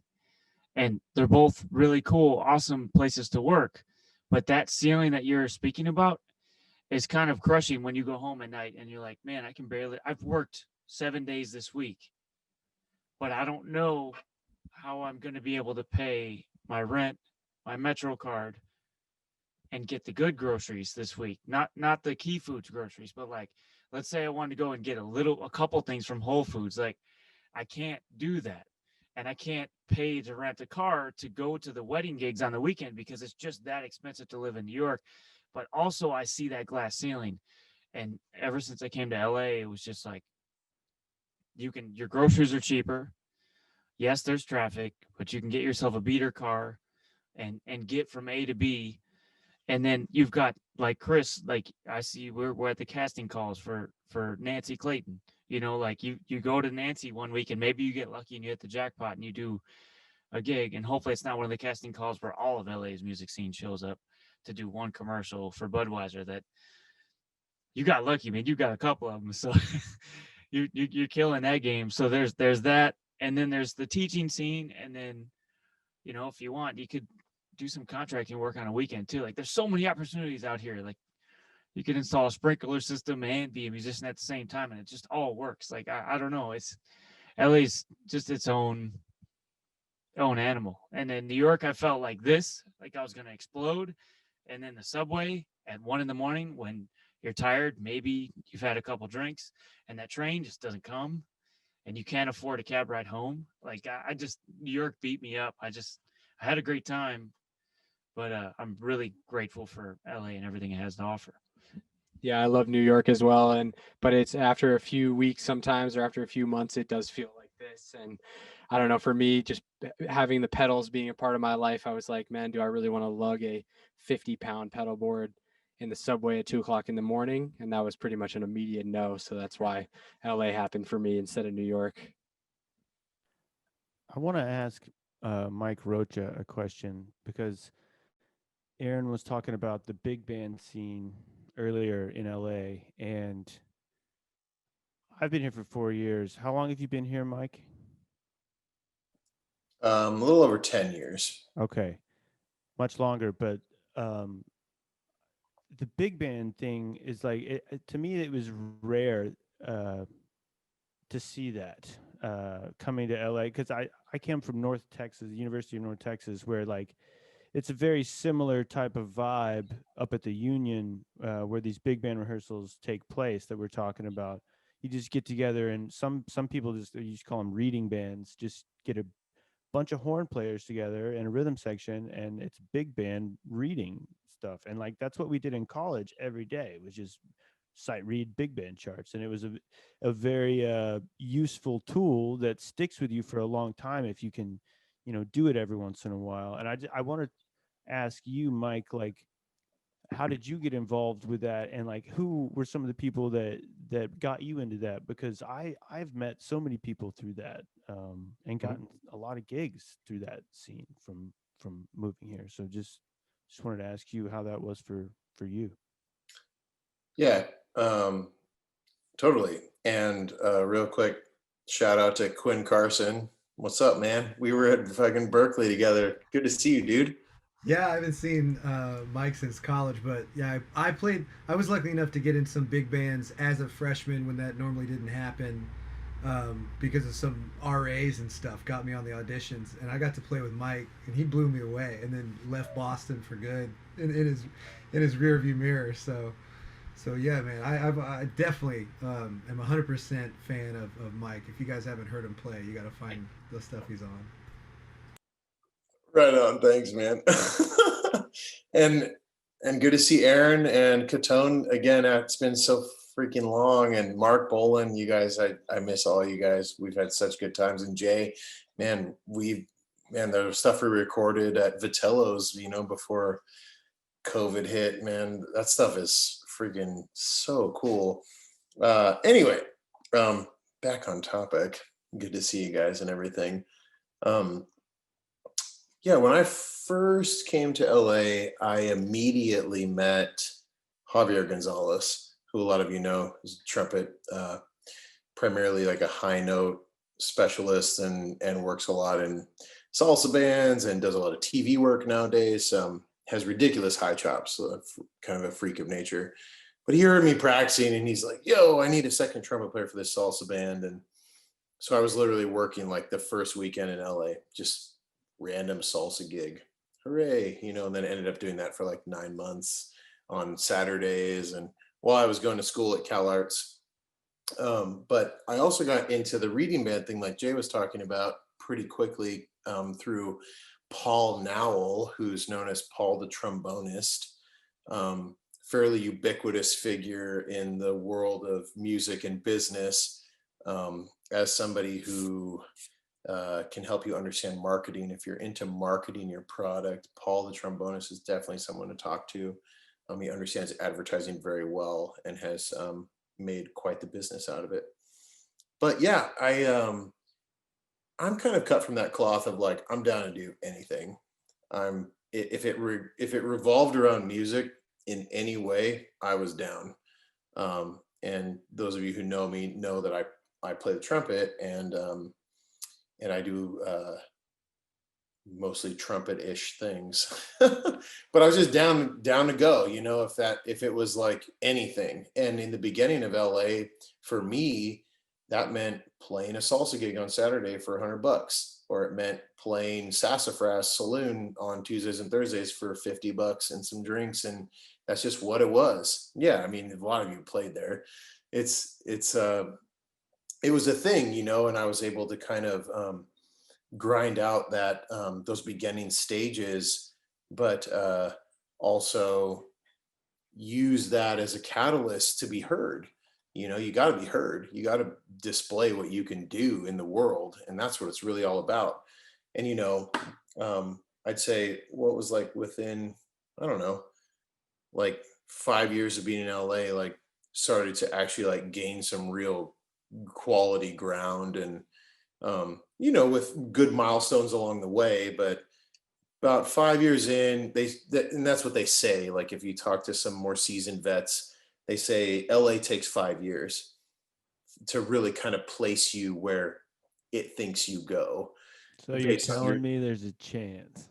S5: and they're both really cool, awesome places to work. But that ceiling that you're speaking about is kind of crushing when you go home at night and you're like, man, I can barely, I've worked 7 days this week, but I don't know how I'm going to be able to pay my rent, my Metro card, and get the good groceries this week. Not the Key Foods groceries, but like, let's say I wanted to go and get a couple things from Whole Foods. Like, I can't do that. And I can't pay to rent a car to go to the wedding gigs on the weekend because it's just that expensive to live in New York. But also I see that glass ceiling. And ever since I came to LA, it was just like, your groceries are cheaper. Yes, there's traffic, but you can get yourself a beater car and get from A to B. And then you've got like Chris, like I see we're at the casting calls for Nancy Clayton. You know, like you go to Nancy one week and maybe you get lucky and you hit the jackpot and you do a gig, and hopefully it's not one of the casting calls where all of LA's music scene shows up to do one commercial for Budweiser. That you got lucky, man. You got a couple of them, so you're killing that game. So there's that, and then there's the teaching scene, and then, you know, if you want, you could do some contracting work on a weekend too. Like there's so many opportunities out here. Like you could install a sprinkler system and be a musician at the same time, and it just all works. Like I don't know, it's LA's just its own animal. And in New York, I felt like I was gonna explode. And then the subway at 1 a.m. when you're tired, maybe you've had a couple drinks, and that train just doesn't come, and you can't afford a cab ride home. Like New York beat me up. I had a great time, but I'm really grateful for LA and everything it has to offer.
S4: Yeah, I love New York as well. But it's after a few weeks sometimes, or after a few months, it does feel like this. And I don't know, for me, just having the pedals being a part of my life, I was like, man, do I really want to lug a 50-pound pedal board in the subway at 2:00 in the morning? And that was pretty much an immediate no. So that's why LA happened for me instead of New York.
S2: I want to ask Mike Rocha a question, because Aaron was talking about the big band scene earlier in LA, and I've been here for 4 years. How long have you been here, Mike?
S11: A little over 10 years.
S2: Okay, much longer, but the big band thing is like, to me, it was rare to see that coming to LA, because I came from North Texas, University of North Texas, where like it's a very similar type of vibe up at the Union, where these big band rehearsals take place that we're talking about. You just get together, and some people you just call them reading bands, just get a bunch of horn players together in a rhythm section, and it's big band reading stuff. And like that's what we did in college every day, was just sight read big band charts, and it was a very useful tool that sticks with you for a long time if you can, you know, do it every once in a while. And I want to ask you, Mike, like, how did you get involved with that, and like who were some of the people that got you into that? Because I've met so many people through that, and gotten a lot of gigs through that scene from moving here. So just wanted to ask you how that was for you.
S11: Yeah, totally. And real quick, shout out to Quinn Carson. What's up, man? We were at fucking Berkeley together. Good to see you, dude.
S8: Yeah, I haven't seen Mike since college, but yeah, I was lucky enough to get in some big bands as a freshman when that normally didn't happen, because of some RAs and stuff got me on the auditions, and I got to play with Mike, and he blew me away, and then left Boston for good in his rearview mirror. So So yeah, man, I definitely am 100% fan of Mike. If you guys haven't heard him play, you got to find the stuff he's on.
S11: Right on, thanks, man. and good to see Aaron and Catone again. It's been so freaking long. And Mark Boland, you guys, I miss all you guys. We've had such good times. And Jay, man, the stuff we recorded at Vitello's, before COVID hit, man, that stuff is freaking so cool. Anyway, back on topic. Good to see you guys and everything. Yeah, when I first came to LA, I immediately met Javier Gonzalez, who a lot of you know is a trumpet, primarily like a high note specialist, and works a lot in salsa bands and does a lot of TV work nowadays. Has ridiculous high chops, so kind of a freak of nature. But he heard me practicing and he's like, yo, I need a second trumpet player for this salsa band. And so I was literally working like the first weekend in LA, just random salsa gig. Hooray, and then ended up doing that for like 9 months on Saturdays and while I was going to school at Cal Arts. But I also got into the reading band thing like Jay was talking about pretty quickly through Paul Nowell, who's known as Paul the Trombonist, fairly ubiquitous figure in the world of music and business, as somebody who can help you understand marketing. If you're into marketing your product, Paul the Trombonist is definitely someone to talk to. He understands advertising very well and has made quite the business out of it. But yeah, I'm kind of cut from that cloth of like, I'm down to do anything. If it revolved around music in any way, I was down. And those of you who know me know that I play the trumpet and I do mostly trumpet-ish things. But I was just down to go, if it was like anything. And in the beginning of LA, for me, that meant playing a salsa gig on Saturday for $100, or it meant playing Sassafras Saloon on Tuesdays and Thursdays for $50 and some drinks, and that's just what it was. Yeah, I mean, a lot of you played there. It was a thing, and I was able to kind of grind out that those beginning stages, but also use that as a catalyst to be heard. You got to be heard. You got to display what you can do in the world. And that's what it's really all about. And, I'd say what was like within, I don't know, like 5 years of being in LA, like started to actually like gain some real quality ground and, with good milestones along the way. But about 5 years in, and that's what they say. Like if you talk to some more seasoned vets, they say LA takes 5 years to really kind of place you where it thinks you go.
S2: So you're telling me there's a chance.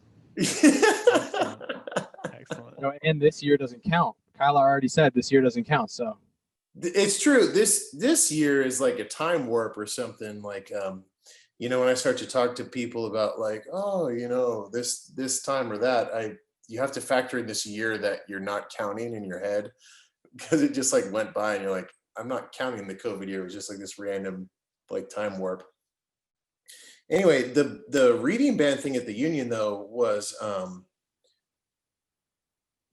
S2: Excellent.
S4: And this year doesn't count. Kyla already said this year doesn't count. So
S11: it's true. This year is like a time warp or something. Like when I start to talk to people about like, oh, this time or that, you have to factor in this year that you're not counting in your head, because it just like went by and you're like, I'm not counting the COVID year. It was just like this random like time warp. Anyway, the reading band thing at the Union though was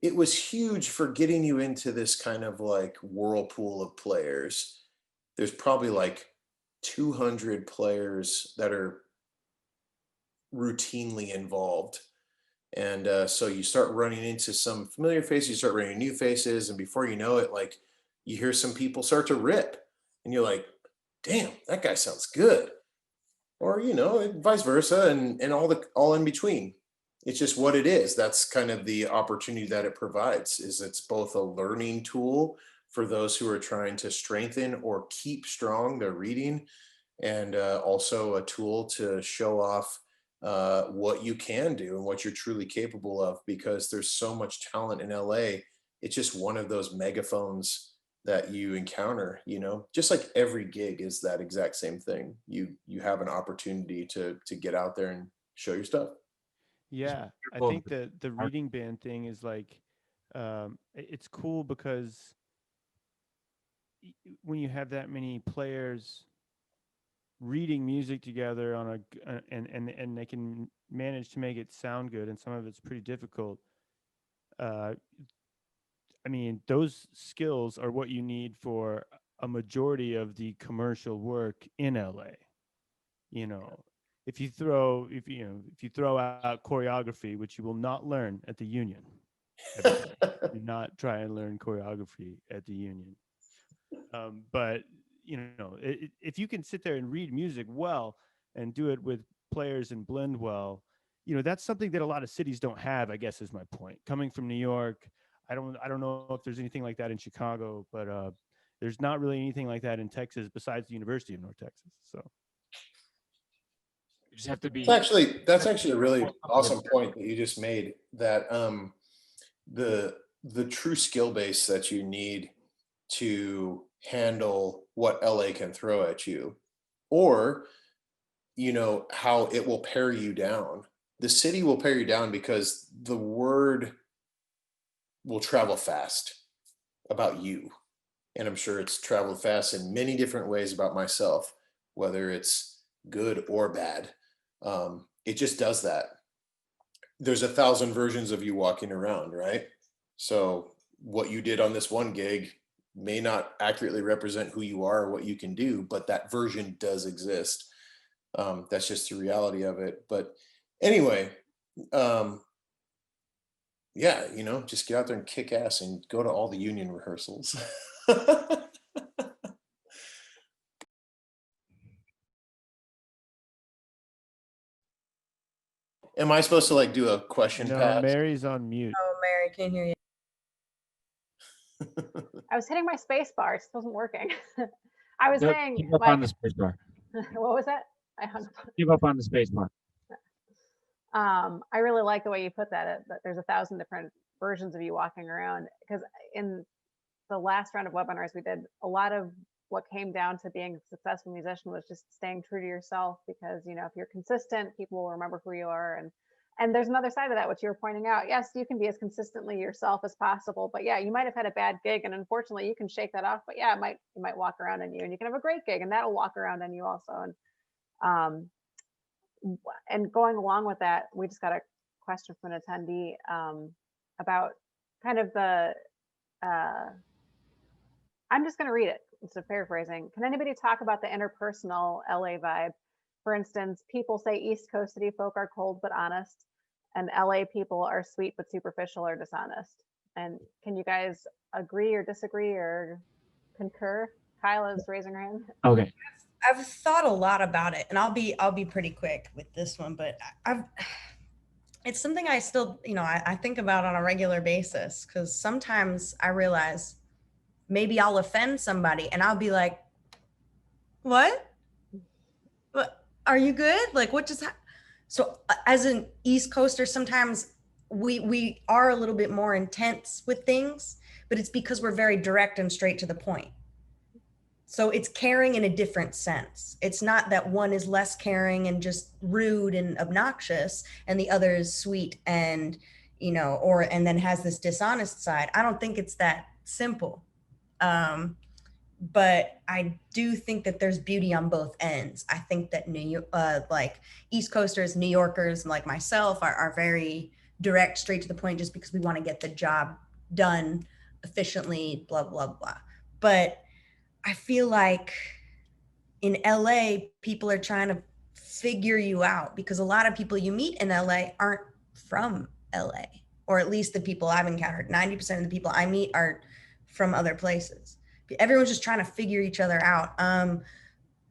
S11: it was huge for getting you into this kind of like whirlpool of players. There's probably like 200 players that are routinely involved. And so you start running into some familiar faces, you start running new faces, and before you know it, like you hear some people start to rip, and you're like, damn, that guy sounds good. Or, vice versa, and all in between. It's just what it is. That's kind of the opportunity that it provides, is it's both a learning tool for those who are trying to strengthen or keep strong their reading, and also a tool to show off what you can do and what you're truly capable of, because there's so much talent in LA. It's just one of those megaphones that you encounter, just like every gig is that exact same thing. You have an opportunity to get out there and show your stuff.
S2: Yeah, I think the reading band thing is like, it's cool because when you have that many players reading music together on and they can manage to make it sound good, and some of it's pretty difficult. I mean, those skills are what you need for a majority of the commercial work in LA. You know, if you throw out choreography, which you will not learn at the Union, everybody, do not try and learn choreography at the Union. But if you can sit there and read music well and do it with players and blend well, that's something that a lot of cities don't have, I guess, is my point. Coming from New York, I don't know if there's anything like that in Chicago, but there's not really anything like that in Texas besides the University of North Texas. So
S5: you just have to be.
S11: That's actually a really awesome point that you just made. That the true skill base that you need to handle what LA can throw at you, or how it will pare you down. The city will pare you down because the word will travel fast about you. And I'm sure it's traveled fast in many different ways about myself, whether it's good or bad. It just does that. There's 1,000 versions of you walking around, right? So what you did on this one gig may not accurately represent who you are or what you can do, but that version does exist. That's just the reality of it. But anyway, yeah, just get out there and kick ass and go to all the Union rehearsals. Am I supposed to do a question pass?
S2: No, Mary's on mute.
S3: Oh, Mary, can't hear you.
S1: I was hitting my space bar. It wasn't working. I was saying,
S5: keep up on the space bar.
S1: What was that? I hung up.
S5: Keep up on the space bar.
S1: I really like the way you put that there's 1,000 different versions of you walking around, because in the last round of webinars we did, a lot of what came down to being a successful musician was just staying true to yourself, because if you're consistent, people will remember who you are. And there's another side of that, which you were pointing out. Yes, you can be as consistently yourself as possible, but yeah, you might have had a bad gig, and unfortunately you can shake that off, but yeah, it might walk around on you, and you can have a great gig and that'll walk around on you also. And going along with that, we just got a question from an attendee about kind of the I'm just going to read it. It's a paraphrasing. Can anybody talk about the interpersonal LA vibe? For instance, people say East Coast city folk are cold but honest, and LA people are sweet but superficial or dishonest. And can you guys agree or disagree or concur? Kyla is raising her hand.
S5: Okay.
S3: I've thought a lot about it, and I'll be pretty quick with this one, but it's something I still, I think about on a regular basis, because sometimes I realize maybe I'll offend somebody and I'll be like, what? Are you good? Like, what just happened? So as an East Coaster, sometimes we are a little bit more intense with things, but it's because we're very direct and straight to the point. So it's caring in a different sense. It's not that one is less caring and just rude and obnoxious and the other is sweet and, and then has this dishonest side. I don't think it's that simple. But I do think that there's beauty on both ends. I think that East Coasters, New Yorkers, like myself, are very direct, straight to the point, just because we want to get the job done efficiently, blah, blah, blah. But I feel like in LA, people are trying to figure you out, because a lot of people you meet in LA aren't from LA, or at least the people I've encountered. 90% of the people I meet are from other places. Everyone's just trying to figure each other out.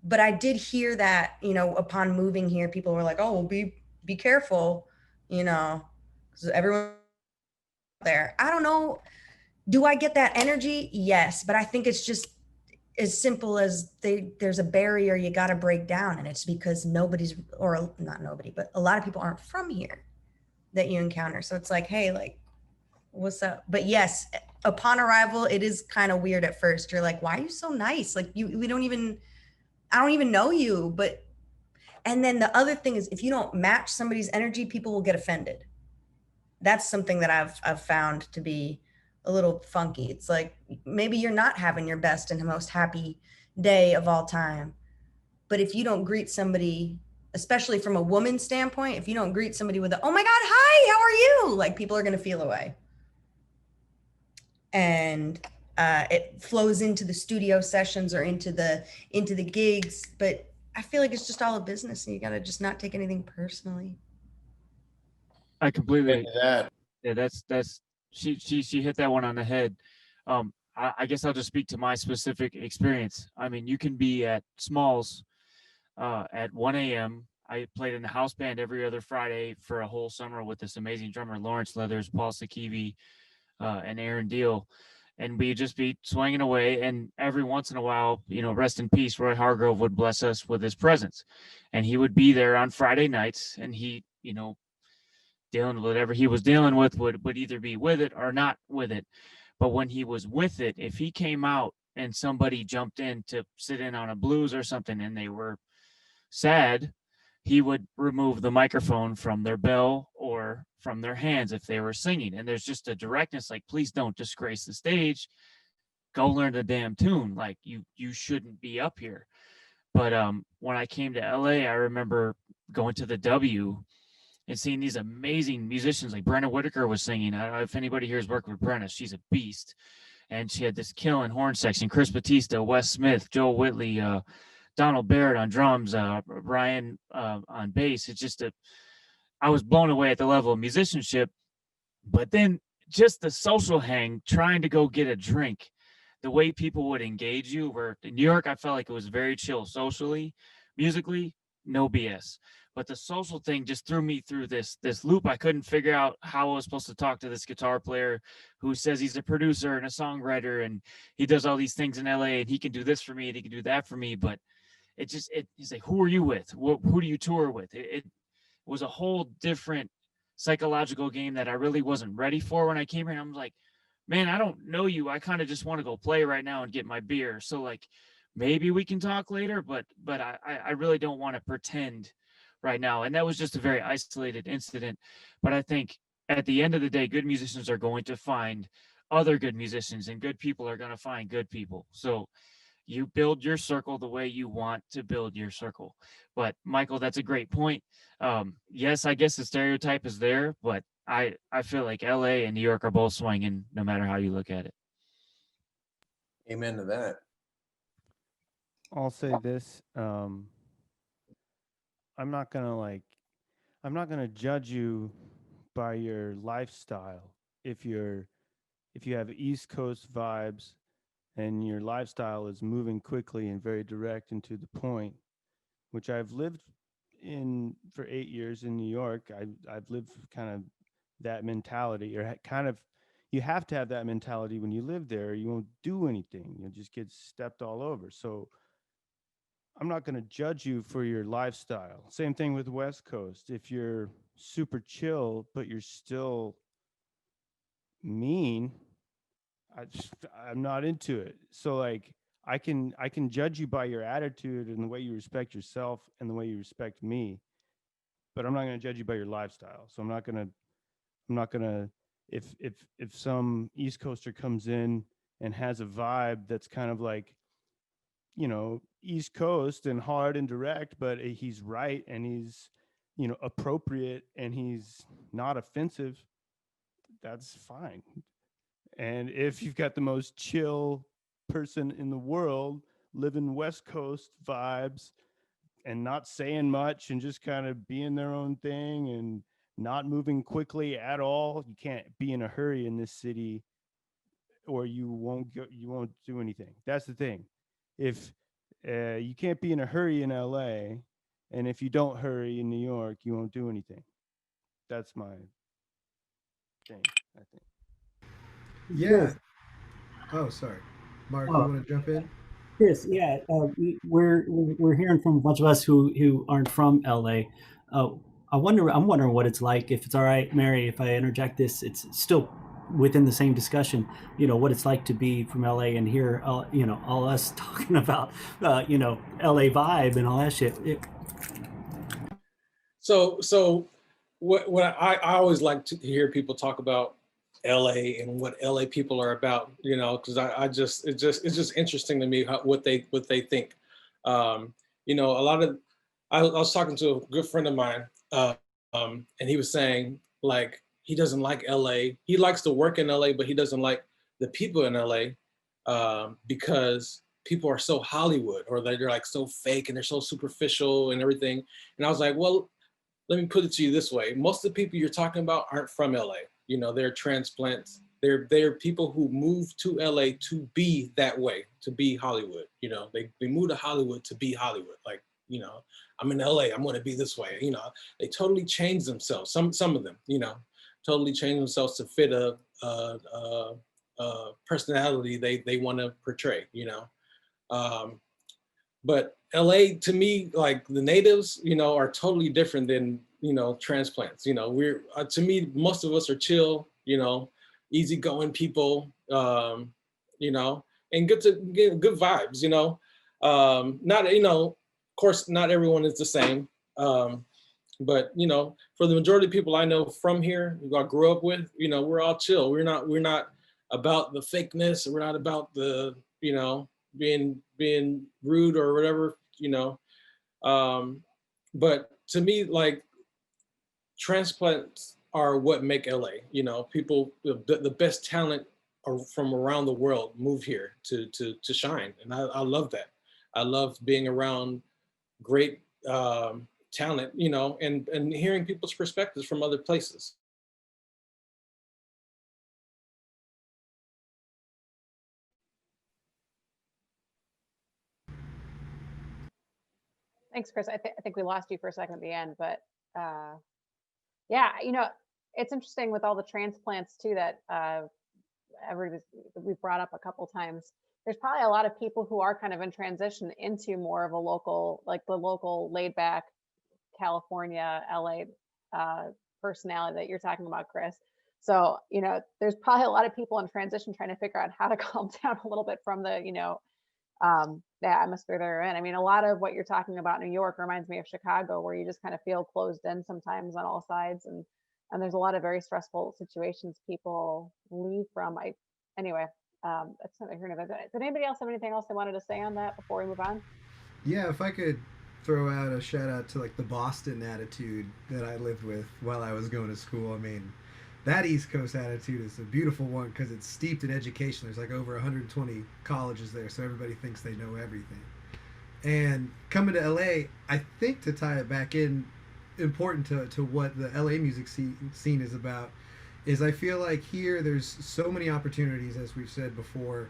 S3: But I did hear that, upon moving here, people were like, oh, well, be careful, because everyone there. I don't know. Do I get that energy? Yes. But I think it's just as simple as there's a barrier you got to break down. And it's because not nobody, but a lot of people aren't from here that you encounter. So it's like, hey, like, what's up? But yes, upon arrival, it is kind of weird at first. You're like, why are you so nice? Like I don't even know you. And then the other thing is, if you don't match somebody's energy, people will get offended. That's something that I've found to be a little funky. It's like maybe you're not having your best and most happy day of all time. But if you don't greet somebody, especially from a woman's standpoint, if you don't greet somebody with a, oh my God, hi, how are you? Like people are going to feel away. And it flows into the studio sessions or into the gigs. But I feel like it's just all a business and you got to just not take anything personally.
S5: I completely,
S11: that.
S5: yeah, that's she hit that one on the head. I guess I'll just speak to my specific experience. I mean, you can be at Smalls at 1 a.m. I played in the house band every other Friday for a whole summer with this amazing drummer, Lawrence Leathers, Paul Sakivi, and Aaron Deal. And we'd just be swinging away. And every once in a while, you know, rest in peace, Roy Hargrove would bless us with his presence. And he would be there on Friday nights. And he, you know, dealing with whatever he was dealing with would either be with it or not with it. But when he was with it, if he came out and somebody jumped in to sit in on a blues or something and they were sad, he would remove the microphone from their bell or from their hands if they were singing. And there's just a directness, like, please don't disgrace the stage. Go learn the damn tune. Like you shouldn't be up here. But when I came to LA, I remember going to the W and seeing these amazing musicians, like Brenna Whitaker was singing. I don't know if anybody here has worked with Brenna. She's a beast. And she had this killing horn section. Chris Batista, Wes Smith, Joel Whitley, Donald Barrett on drums, Ryan on bass. It's just I was blown away at the level of musicianship. But then just the social hang, trying to go get a drink, the way people would engage you, where in New York, I felt like it was very chill socially, musically, no BS. But the social thing just threw me through this loop. I couldn't figure out how I was supposed to talk to this guitar player who says he's a producer and a songwriter and he does all these things in LA and he can do this for me and he can do that for me. But he's like, who are you with? Who do you tour with? It was a whole different psychological game that I really wasn't ready for when I came here. And I'm like, man, I don't know you. I kind of just want to go play right now and get my beer. So like, maybe we can talk later, but I really don't want to pretend right now. And that was just a very isolated incident. But I think at the end of the day, good musicians are going to find other good musicians and good people are going to find good people. So you build your circle the way you want to build your circle. But Michael, that's a great point. Yes, I guess the stereotype is there, but I feel like LA and New York are both swinging no matter how you look at it.
S11: Amen to that.
S2: I'll say this. I'm not gonna judge you by your lifestyle. If you have East Coast vibes and your lifestyle is moving quickly and very direct and to the point, which I've lived in for 8 years in New York. I've lived kind of that mentality, or kind of, you have to have that mentality when you live there. You won't do anything. You'll just get stepped all over. So I'm not going to judge you for your lifestyle. Same thing with West Coast. If you're super chill, but you're still mean, I'm not into it. So like, I can judge you by your attitude and the way you respect yourself and the way you respect me, but I'm not going to judge you by your lifestyle. So I'm not going to, if some East Coaster comes in and has a vibe that's kind of like, you know, East Coast and hard and direct, but he's right and he's, you know, appropriate and he's not offensive, that's fine. And if you've got the most chill person in the world living West Coast vibes and not saying much and just kind of being their own thing and not moving quickly at all, you can't be in a hurry in this city or you won't do anything. That's the thing. If you can't be in a hurry in LA, and if you don't hurry in New York, you won't do anything. That's my thing, I think.
S8: Yeah. Oh, sorry. Mark, you want to jump in?
S6: Chris, yeah, we're hearing from a bunch of us who aren't from LA. I'm wondering what it's like. If it's all right, Mary, if I interject this, it's still within the same discussion. You know what it's like to be from LA and hear, you know, all us talking about, you know, LA vibe and all that shit.
S7: So what I always like to hear people talk about LA and what LA people are about, you know, because it's just interesting to me what they think. You know, a lot of I was talking to a good friend of mine, and he was saying like he doesn't like LA. He likes to work in LA, but he doesn't like the people in LA because people are so Hollywood, or they're like so fake and they're so superficial and everything. And I was like, well, let me put it to you this way. Most of the people you're talking about aren't from LA. You know, they're transplants. They're people who move to LA to be that way, to be Hollywood. You know, they move to Hollywood to be Hollywood. Like, you know, I'm in LA, I'm gonna be this way. You know, they totally change themselves. Some of them, you know, totally change themselves to fit a personality they want to portray, you know. But LA, to me, like the natives, you know, are totally different than, you know, transplants. You know, we're to me, most of us are chill, you know, easygoing people, you know, and get good vibes, you know. Not, you know, of course, not everyone is the same. But you know, for the majority of people I know from here, who I grew up with, you know, we're all chill. We're not about the fakeness. We're not about the, you know, being rude or whatever, you know. But to me, like, transplants are what make LA. You know, people, the best talent are from around the world move here to shine, and I love that. I love being around great talent, you know, and hearing people's perspectives from other places.
S1: Thanks, Chris. I think we lost you for a second at the end, but yeah, you know, it's interesting with all the transplants too that we've brought up a couple times. There's probably a lot of people who are kind of in transition into more of a local, like the local laid back California, LA personality that you're talking about, Chris. So, you know, there's probably a lot of people in transition trying to figure out how to calm down a little bit from the, you know, the atmosphere they're in. I mean, a lot of what you're talking about New York reminds me of Chicago, where you just kind of feel closed in sometimes on all sides, and there's a lot of very stressful situations people leave from. Anyway, that's not hearing about that. Did anybody else have anything else they wanted to say on that before we move on?
S8: Yeah, if I could throw out a shout out to like the Boston attitude that I lived with while I was going to school. I mean, that East Coast attitude is a beautiful one because it's steeped in education. There's like over 120 colleges there, so everybody thinks they know everything. And coming to LA, I think to tie it back in, important to what the LA music scene is about, is I feel like here there's so many opportunities, as we've said before,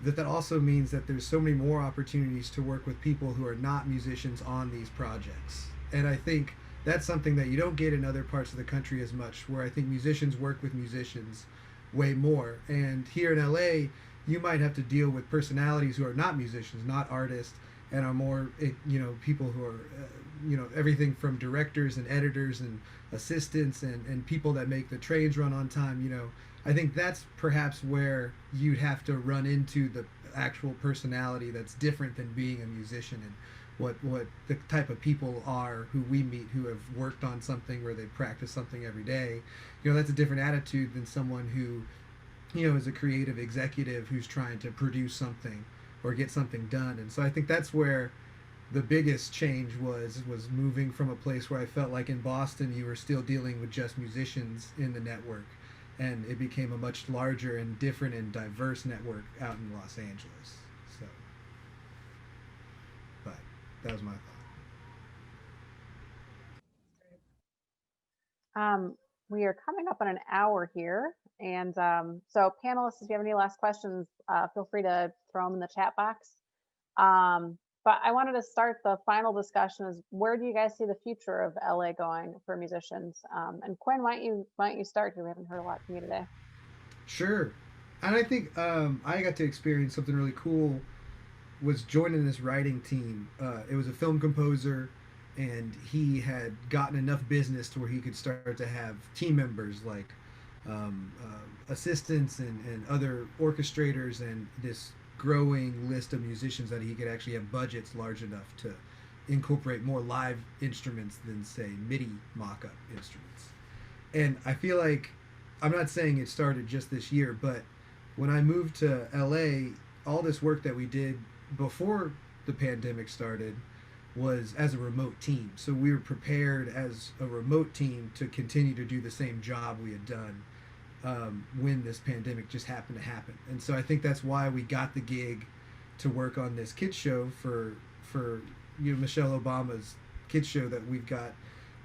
S8: that also means that there's so many more opportunities to work with people who are not musicians on these projects. And I think that's something that you don't get in other parts of the country as much, where I think musicians work with musicians way more. And here in LA, you might have to deal with personalities who are not musicians, not artists, and are more, you know, people who are, you know, everything from directors and editors and assistants and people that make the trains run on time. You know, I think that's perhaps where you'd have to run into the actual personality that's different than being a musician, and what the type of people are who we meet who have worked on something where they practice something every day. You know, that's a different attitude than someone who, you know, is a creative executive who's trying to produce something or get something done. And so I think that's where the biggest change was moving from a place where I felt like in Boston you were still dealing with just musicians in the network, and it became a much larger and different and diverse network out in Los Angeles. So, but that was my
S1: thought. We are coming up on an hour here, and so panelists, if you have any last questions, feel free to throw them in the chat box. But I wanted to start the final discussion is, where do you guys see the future of LA going for musicians? And Quinn, why don't you start, because we haven't heard a lot from you today.
S8: Sure. And I think I got to experience something really cool, was joining this writing team. It was a film composer, and he had gotten enough business to where he could start to have team members like assistants and other orchestrators, and this growing list of musicians that he could actually have budgets large enough to incorporate more live instruments than, say, MIDI mock-up instruments. And I feel like I'm not saying it started just this year, but when I moved to LA, all this work that we did before the pandemic started was as a remote team. So we were prepared as a remote team to continue to do the same job we had done when this pandemic just happened to happen. And so I think that's why we got the gig to work on this kids show for Michelle Obama's kids show that we've got.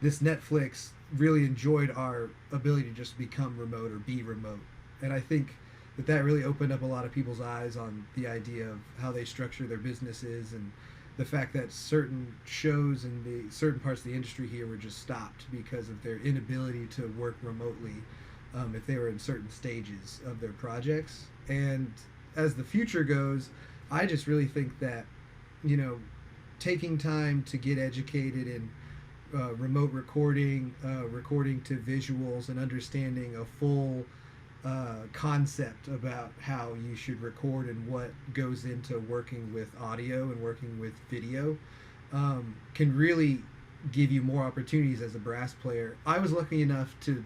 S8: This Netflix really enjoyed our ability to just become remote or be remote, and I think that really opened up a lot of people's eyes on the idea of how they structure their businesses, and the fact that certain shows and the certain parts of the industry here were just stopped because of their inability to work remotely if they were in certain stages of their projects. And as the future goes, I just really think that, taking time to get educated in remote recording, recording to visuals, and understanding a full concept about how you should record and what goes into working with audio and working with video can really give you more opportunities as a brass player. I was lucky enough to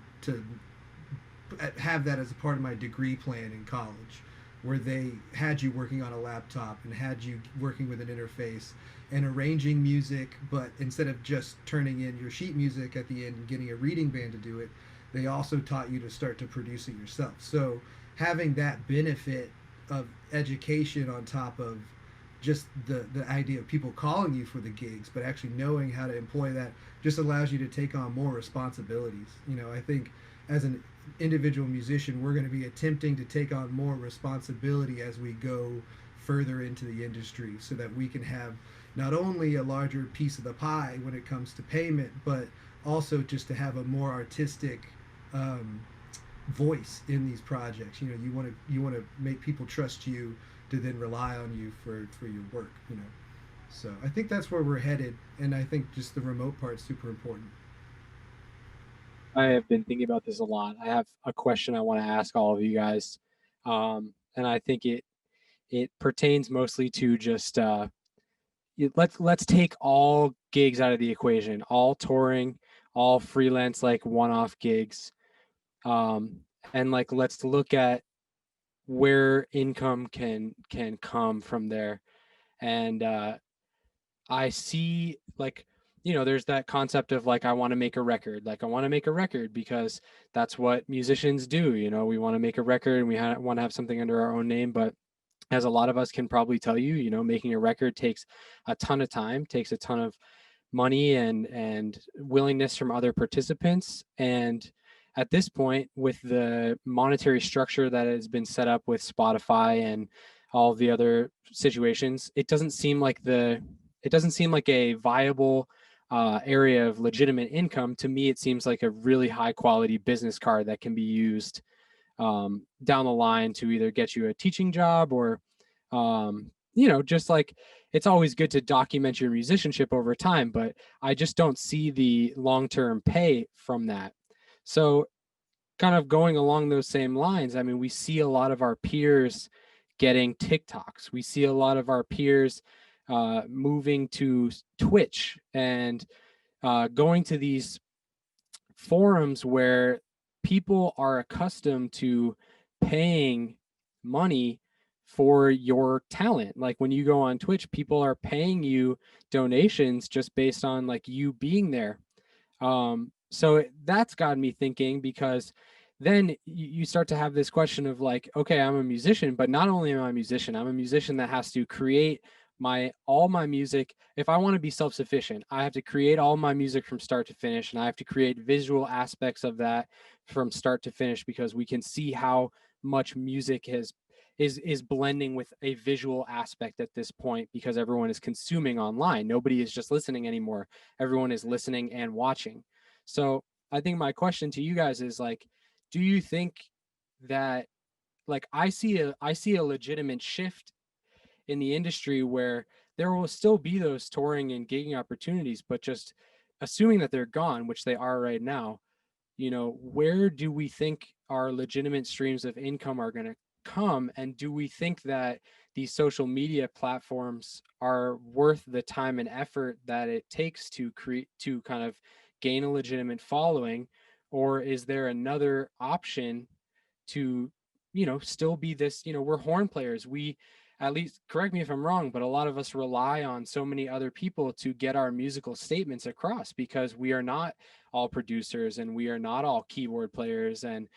S8: have that as a part of my degree plan in college, where they had you working on a laptop and had you working with an interface and arranging music, but instead of just turning in your sheet music at the end and getting a reading band to do it, they also taught you to start to produce it yourself. So having that benefit of education on top of just the idea of people calling you for the gigs, but actually knowing how to employ that just allows you to take on more responsibilities. I think as an individual musician, we're going to be attempting to take on more responsibility as we go further into the industry, so that we can have not only a larger piece of the pie when it comes to payment, but also just to have a more artistic voice in these projects. You want to make people trust you to then rely on you for your work. So I think that's where we're headed, and I think just the remote part's super important.
S4: I have been thinking about this a lot. I have a question I want to ask all of you guys, and I think it pertains mostly to just let's take all gigs out of the equation, all touring, all freelance like one-off gigs, and let's look at where income can come from there. And I see there's that concept of I want to make a record. I want to make a record because that's what musicians do. We want to make a record and we want to have something under our own name. But as a lot of us can probably tell you, making a record takes a ton of time, takes a ton of money and willingness from other participants. And at this point, with the monetary structure that has been set up with Spotify and all the other situations, it doesn't seem like a viable area of legitimate income. To me, it seems like a really high quality business card that can be used down the line to either get you a teaching job or, just it's always good to document your musicianship over time, but I just don't see the long-term pay from that. So kind of going along those same lines, I mean, we see a lot of our peers getting TikToks. We see a lot of our peers moving to Twitch and going to these forums where people are accustomed to paying money for your talent. Like when you go on Twitch, people are paying you donations just based on you being there. So that's got me thinking, because then you start to have this question of okay, I'm a musician, but not only am I a musician, I'm a musician that has to create all my music. If I want to be self-sufficient, I have to create all my music from start to finish, and I have to create visual aspects of that from start to finish, because we can see how much music is blending with a visual aspect at this point, because everyone is consuming online. Nobody is just listening anymore. Everyone is listening and watching. So I think my question to you guys is do you think that I see a legitimate shift in the industry where there will still be those touring and gigging opportunities, but just assuming that they're gone, which they are right now, where do we think our legitimate streams of income are going to come? And do we think that these social media platforms are worth the time and effort that it takes to kind of gain a legitimate following? or is there another option to, you know, still be this, you know, we're horn players. We, at least, correct me if I'm wrong, but a lot of us rely on so many other people to get our musical statements across, because we are not all producers and we are not all keyboard players. And,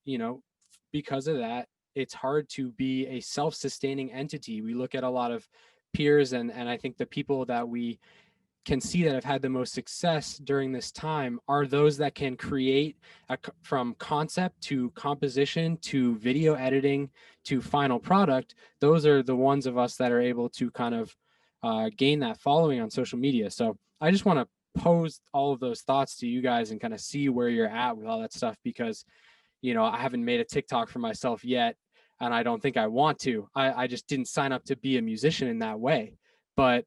S4: you know, because of that, it's hard to be a self-sustaining entity. We look at a lot of peers, and I think the people that we can see that have had the most success during this time are those that can create from concept to composition to video editing to final product. Those are the ones of us that are able to kind of gain that following on social media. So I just want to pose all of those thoughts to you guys and kind of see where you're at with all that stuff, because, you know, I haven't made a TikTok for myself yet, and I don't think I want to. I just didn't sign up to be a musician in that way. But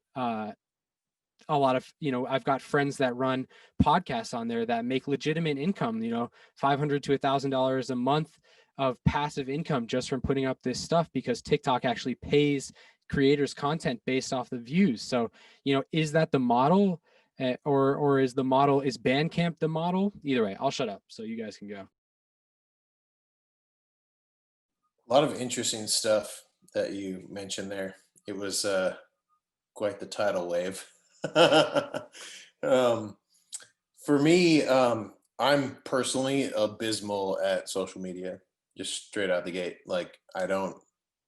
S4: a lot of, you know, I've got friends that run podcasts on there that make legitimate income, you know, $500 to $1,000 a month of passive income just from putting up this stuff, because TikTok actually pays creators content based off the views. So, you know, is that the model, or is Bandcamp the model? Either way, I'll shut up so you guys can go.
S11: A lot of interesting stuff that you mentioned there. It was quite the tidal wave. For me, I'm personally abysmal at social media, just straight out the gate. Like, I don't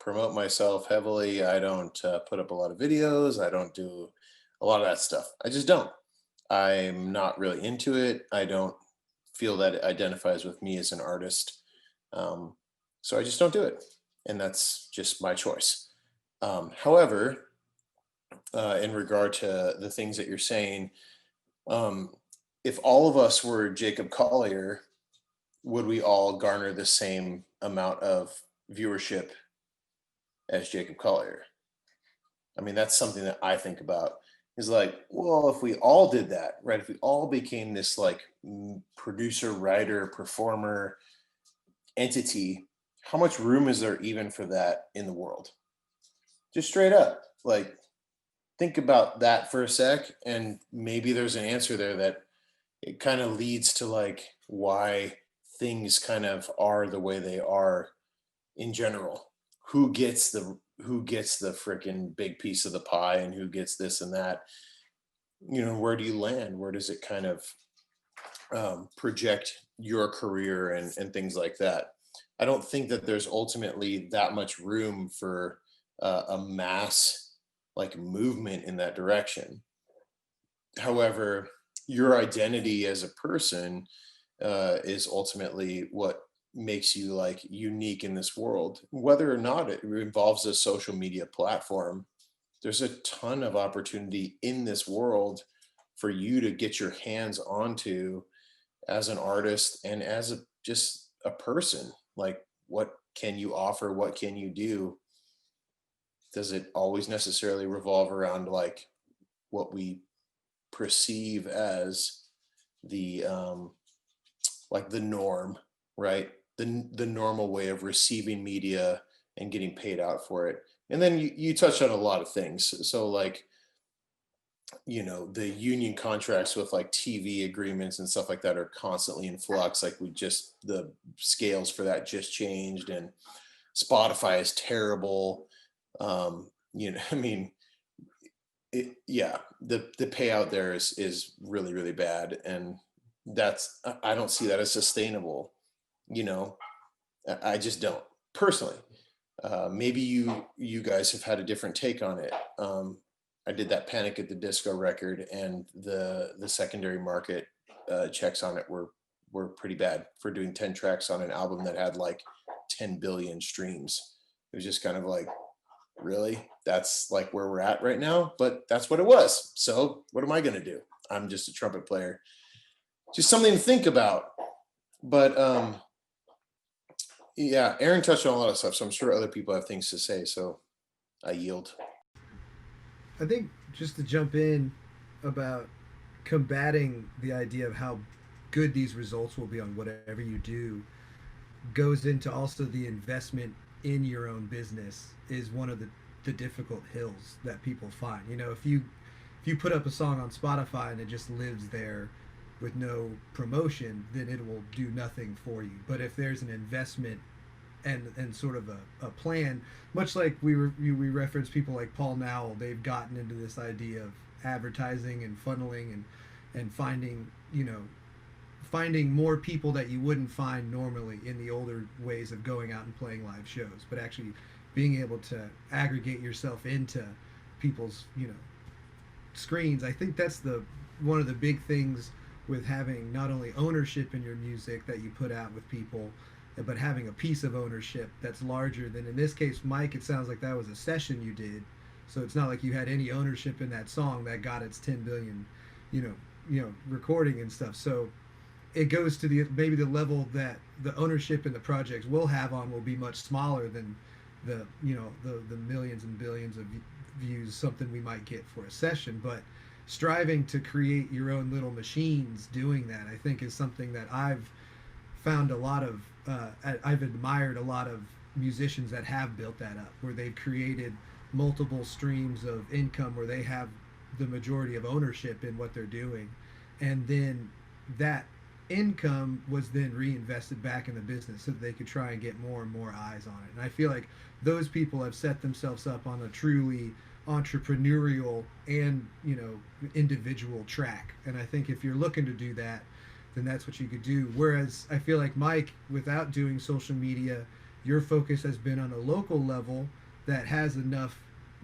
S11: promote myself heavily. I don't put up a lot of videos. I don't do a lot of that stuff. I just don't. I'm not really into it. I don't feel that it identifies with me as an artist. So I just don't do it. And that's just my choice. However, in regard to the things that you're saying, if all of us were Jacob Collier, would we all garner the same amount of viewership as Jacob Collier? I mean, that's something that I think about, is like, well, if we all did that, right? If we all became this like producer, writer, performer entity, how much room is there even for that in the world? Just straight up, like, think about that for a sec, and maybe there's an answer there that it kind of leads to like why things kind of are the way they are in general. Who gets the freaking big piece of the pie, and who gets this and that? You know, where do you land? Where does it kind of project your career and things like that? I don't think that there's ultimately that much room for a mass like movement in that direction. However, your identity as a person is ultimately what makes you like unique in this world. Whether or not it involves a social media platform, there's a ton of opportunity in this world for you to get your hands onto as an artist and as just a person. Like, what can you offer? What can you do? Does it always necessarily revolve around like what we perceive as the like the norm, right? The normal way of receiving media and getting paid out for it. And then you touched on a lot of things. So like, you know, the union contracts with like TV agreements and stuff like that are constantly in flux. Like, the scales for that just changed, and Spotify is terrible. You know, I mean, the payout there is really, really bad. And I don't see that as sustainable. You know, I just don't personally. Maybe you guys have had a different take on it. I did that Panic at the Disco record, and the secondary market checks on it were pretty bad for doing 10 tracks on an album that had like 10 billion streams. It was just kind of like, really? That's like where we're at right now? But that's what it was. So what am I going to do? I'm just a trumpet player. Just something to think about. But yeah, Aaron touched on a lot of stuff, so I'm sure other people have things to say. So I yield.
S8: I think just to jump in about combating the idea of how good these results will be on whatever you do goes into also the investment in your own business is one of the difficult hills that people find. You know, if you put up a song on Spotify and it just lives there, with no promotion, then it will do nothing for you. But if there's an investment and sort of a plan, much like we reference people like Paul Nowell, they've gotten into this idea of advertising and funneling and finding, you know, finding more people that you wouldn't find normally in the older ways of going out and playing live shows, but actually being able to aggregate yourself into people's, you know, screens. I think that's one of the big things with having not only ownership in your music that you put out with people, but having a piece of ownership that's larger than, in this case, Mike, it sounds like that was a session you did, so it's not like you had any ownership in that song that got its 10 billion, you know, recording and stuff. So it goes to maybe the level that the ownership in the projects will have on will be much smaller than the, you know, the millions and billions of views something we might get for a session. But striving to create your own little machines doing that, I think, is something that I've found a lot of I've admired a lot of musicians that have built that up, where they've created multiple streams of income where they have the majority of ownership in what they're doing, and then that income was then reinvested back in the business so that they could try and get more and more eyes on it. And I feel like those people have set themselves up on a truly entrepreneurial and, you know, individual track. And I think if you're looking to do that, then that's what you could do. Whereas I feel like Mike, without doing social media, your focus has been on a local level that has enough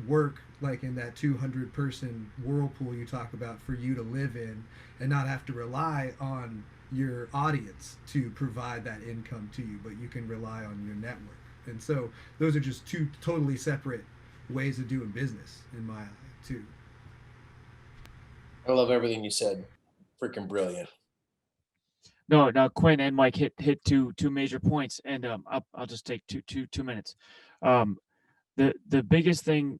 S8: work, like in that 200 person whirlpool you talk about, for you to live in and not have to rely on your audience to provide that income to you, but you can rely on your network. And so those are just two totally separate ways of doing business in my eye too.
S11: I love everything you said. Freaking brilliant.
S5: No, Quinn and Mike hit two major points, and I'll just take two minutes. The biggest thing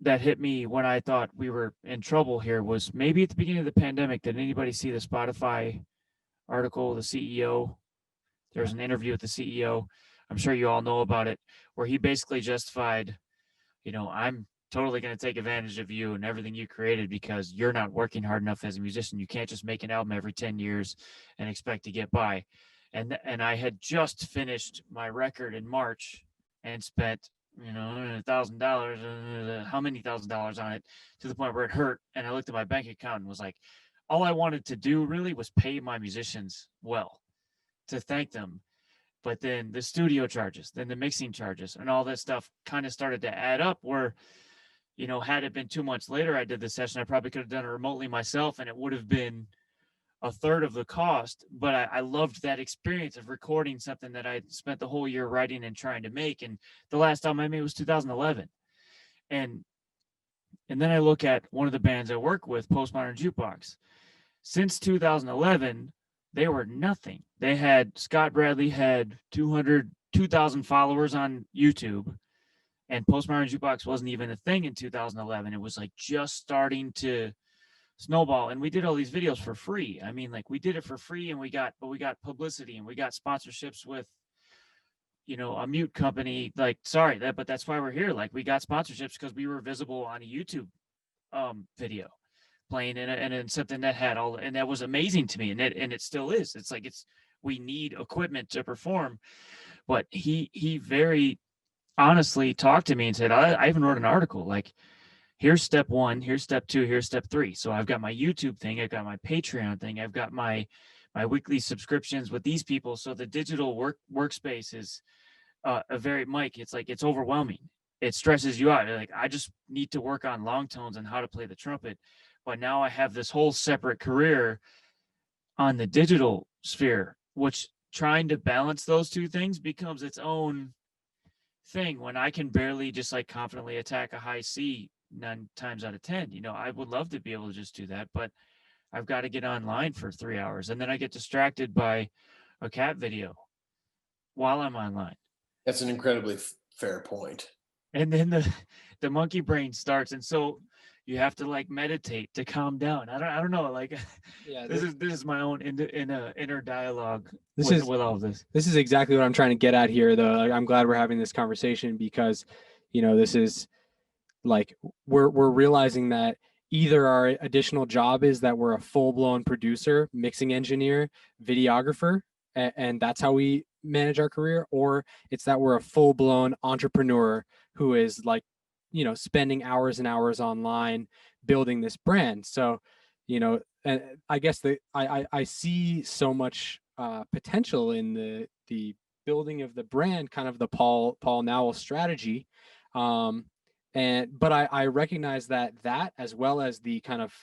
S5: that hit me when I thought we were in trouble here was maybe at the beginning of the pandemic. Did anybody see the Spotify article, the CEO? There was an interview with the CEO. I'm sure you all know about it, where he basically justified, you know, I'm totally going to take advantage of you and everything you created because you're not working hard enough as a musician. You can't just make an album every 10 years and expect to get by. And I had just finished my record in March and spent, you know, $1,000, how many $1,000s on it, to the point where it hurt. And I looked at my bank account and was like, all I wanted to do really was pay my musicians well, to thank them. But then the studio charges, then the mixing charges, and all that stuff kind of started to add up, where, you know, had it been 2 months later I did the session, I probably could have done it remotely myself, and it would have been a third of the cost. But I loved that experience of recording something that I spent the whole year writing and trying to make. And the last time I made was 2011. And then I look at one of the bands I work with, Postmodern Jukebox. Since 2011, they were nothing. They had, Scott Bradley had 2,000 followers on YouTube, and Postmodern Jukebox wasn't even a thing in 2011. It was like just starting to snowball, and we did all these videos for free. I mean, like, we did it for free, and we got publicity, and we got sponsorships with, you know, a mute company. Like, sorry, but that's why we're here. Like, we got sponsorships because we were visible on a YouTube video playing in something that had all, and that was amazing to me, and it still is. It's like, we need equipment to perform. But he very honestly talked to me and said, I even wrote an article, like, here's step 1, here's step 2, here's step 3. So I've got my YouTube thing, I've got my Patreon thing, I've got my weekly subscriptions with these people. So the digital workspace is Mike, it's like, it's overwhelming. It stresses you out. Like, I just need to work on long tones and how to play the trumpet. But now I have this whole separate career on the digital sphere, which trying to balance those two things becomes its own thing, when I can barely just like confidently attack a high C 9 times out of 10. You know, I would love to be able to just do that, but I've got to get online for 3 hours, and then I get distracted by a cat video while I'm online.
S11: That's an incredibly fair point.
S5: And then the monkey brain starts, and so you have to like meditate to calm down. I don't know. Like, yeah, this is my own inner dialogue with all of this.
S4: This is exactly what I'm trying to get at here, though. Like, I'm glad we're having this conversation because, you know, this is like, we're realizing that either our additional job is that we're a full-blown producer, mixing engineer, videographer, and that's how we manage our career, or it's that we're a full-blown entrepreneur who is like, you know, spending hours and hours online building this brand. So, you know, I guess I see so much potential in the building of the brand, kind of the Paul Nowell strategy. But I recognize that as well as the kind of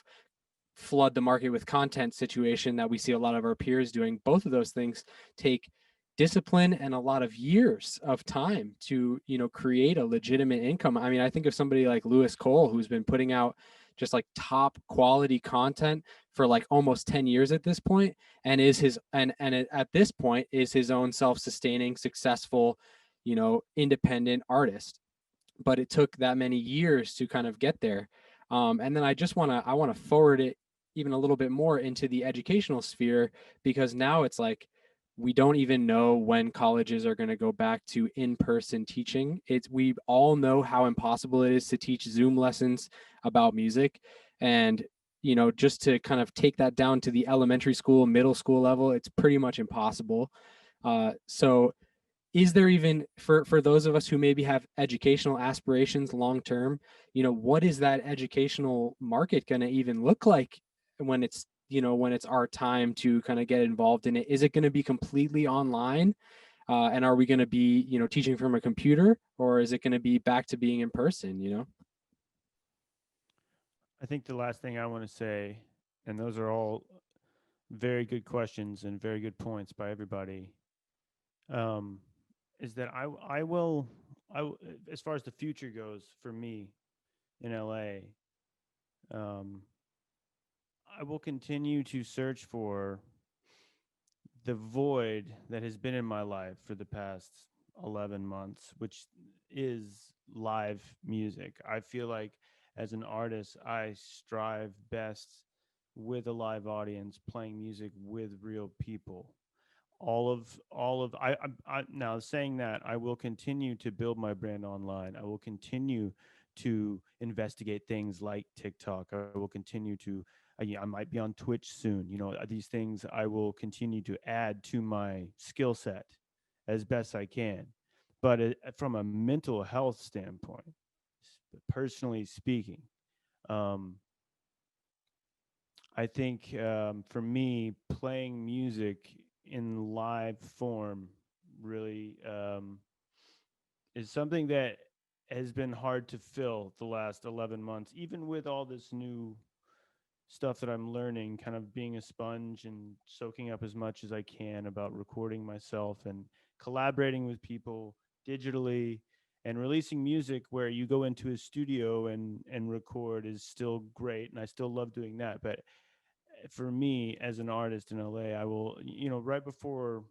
S4: flood the market with content situation that we see a lot of our peers doing, both of those things take discipline and a lot of years of time to, you know, create a legitimate income. I mean, I think of somebody like Lewis Cole, who's been putting out just like top quality content for like almost 10 years at this point, and is his and at this point is his own self-sustaining, successful, you know, independent artist. But it took that many years to kind of get there. And then I want to forward it even a little bit more into the educational sphere, because now it's like we don't even know when colleges are going to go back to in-person teaching. We all know how impossible it is to teach Zoom lessons about music, and you know, just to kind of take that down to the elementary school, middle school level, it's pretty much impossible. So is there even, for those of us who maybe have educational aspirations long term, you know, what is that educational market going to even look like when it's, you know, when it's our time to kind of get involved in it? Is it going to be completely online? And are we going to be, you know, teaching from a computer, or is it going to be back to being in person, you know?
S2: I think the last thing I want to say, and those are all very good questions and very good points by everybody, is that I will, as far as the future goes for me in LA, I will continue to search for the void that has been in my life for the past 11 months, which is live music. I feel like as an artist, I strive best with a live audience, playing music with real people. I now saying that, I will continue to build my brand online. I will continue to investigate things like TikTok. I will continue to I might be on Twitch soon. You know, these things I will continue to add to my skill set as best I can. But from a mental health standpoint, personally speaking, I think for me, playing music in live form really is something that has been hard to fill the last 11 months, even with all this new stuff that I'm learning, kind of being a sponge and soaking up as much as I can about recording myself and collaborating with people digitally, and releasing music where you go into a studio and record is still great, and I still love doing that. But for me as an artist in LA, I will, you know, right before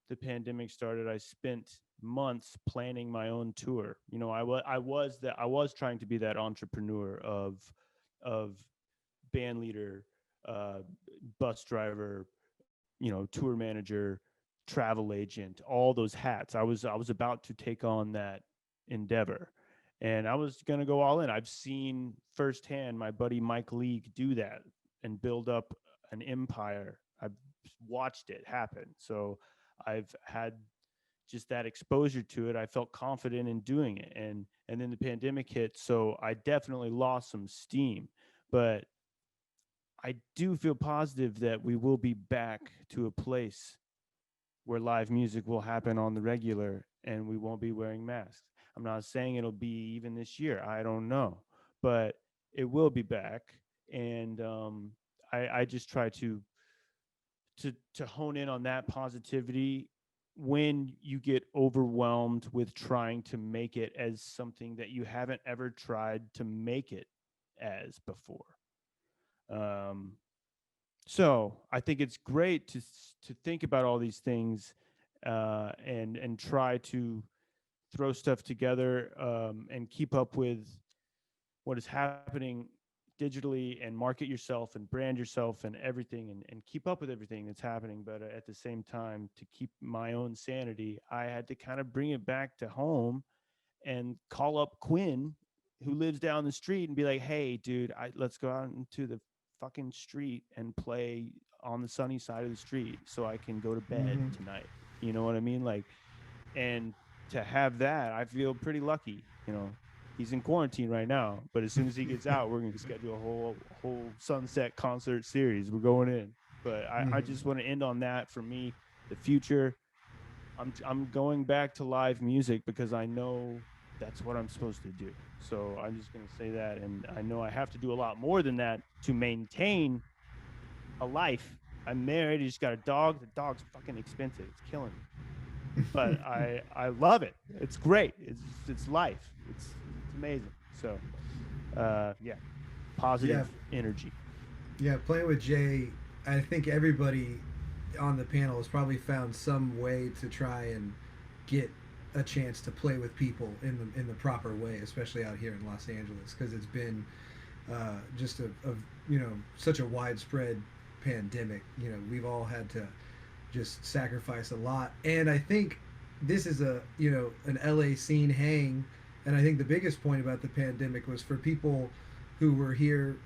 S2: the pandemic started, I spent months planning my own tour. You know, I was trying to be that entrepreneur of band leader, bus driver, you know, tour manager, travel agent, all those hats. I was about to take on that endeavor, and I was going to go all in. I've seen firsthand my buddy Mike Leake do that and build up an empire. I've watched it happen. So I've had just that exposure to it. I felt confident in doing it. And then the pandemic hit, so I definitely lost some steam. But I do feel positive that we will be back to a place where live music will happen on the regular and we won't be wearing masks. I'm not saying it'll be even this year. I don't know, but it will be back. And I just try to hone in on that positivity when you get overwhelmed with trying to make it as something that you haven't ever tried to make it as before. So I think it's great to think about all these things and try to throw stuff together and keep up with what is happening digitally, and market yourself and brand yourself and everything, and keep up with everything that's happening. But at the same time, to keep my own sanity, I had to kind of bring it back to home and call up Quinn, who lives down the street and be like, hey, dude, let's go out into the fucking street and play on the sunny side of the street so I can go to bed tonight. You know what I mean? Like, and to have that, I feel pretty lucky. You know, he's in quarantine right now, but as soon as he gets out, we're going to schedule a whole sunset concert series. We're going in. But I just want to end on that. For me, the future, I'm going back to live music because I know that's what I'm supposed to do. So I'm just going to say that. And I know I have to do a lot more than that to maintain a life. I'm married. I just got a dog. The dog's fucking expensive. It's killing me. But I love it. It's great. It's life. It's amazing. So yeah, positive energy.
S8: Yeah, playing with Jay, I think everybody on the panel has probably found some way to try and get a chance to play with people in the proper way, especially out here in Los Angeles, because it's been just a such a widespread pandemic. You know, we've all had to just sacrifice a lot, and I think this is an LA scene hang, and I think the biggest point about the pandemic was for people who were here,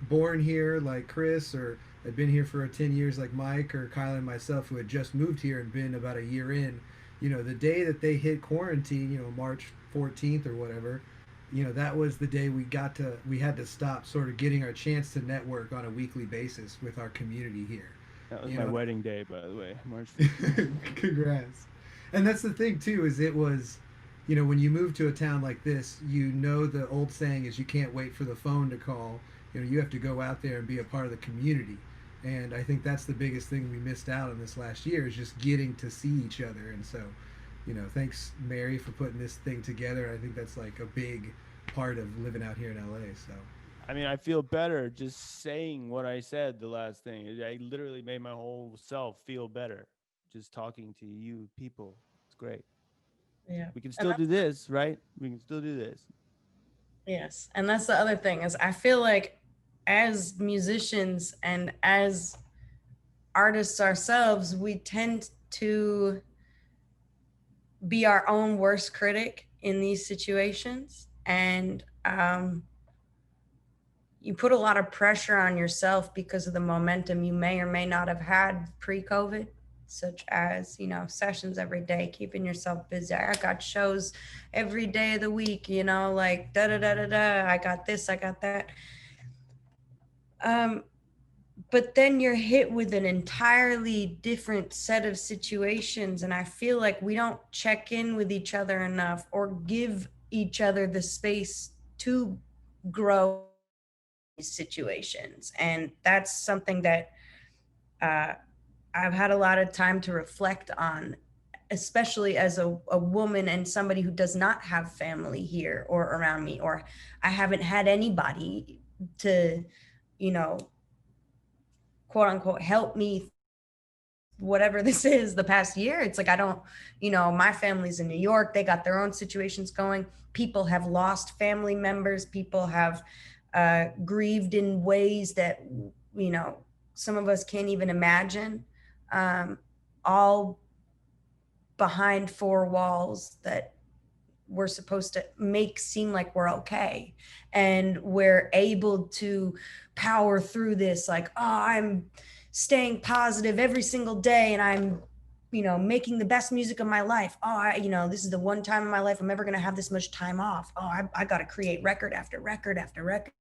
S8: born here like Chris, or had been here for 10 years like Mike or Kyle and myself, who had just moved here and been about a year in. The day that they hit quarantine, March 14th or whatever, that was the day we had to stop sort of getting our chance to network on a weekly basis with our community here.
S2: That was my wedding day, by the way, March 15th.
S8: Congrats. And that's the thing too, is it was, when you move to a town like this, the old saying is you can't wait for the phone to call. You have to go out there and be a part of the community. And I think that's the biggest thing we missed out on this last year, is just getting to see each other. And so, thanks Mary for putting this thing together. I think that's like a big part of living out here in LA. So,
S2: I mean, I feel better just saying what I said the last thing. I literally made my whole self feel better just talking to you people. It's great.
S3: Yeah.
S2: We can still do this, right? We can still do this.
S3: Yes. And that's the other thing, is I feel like as musicians and as artists ourselves, we tend to be our own worst critic in these situations. And you put a lot of pressure on yourself because of the momentum you may or may not have had pre-COVID, such as, sessions every day, keeping yourself busy. I got shows every day of the week, like da-da-da-da-da, I got this, I got that. But then you're hit with an entirely different set of situations. And I feel like we don't check in with each other enough or give each other the space to grow these situations. And that's something that I've had a lot of time to reflect on, especially as a woman and somebody who does not have family here or around me, or I haven't had anybody to, quote unquote, help me, whatever this is, the past year. It's like, I don't, my family's in New York. They got their own situations going. People have lost family members. People have grieved in ways that, some of us can't even imagine, all behind four walls that we're supposed to make seem like we're okay. And we're able to power through this, like, oh, I'm staying positive every single day and I'm, making the best music of my life. Oh, this is the one time in my life I'm ever going to have this much time off. Oh, I got to create record after record after record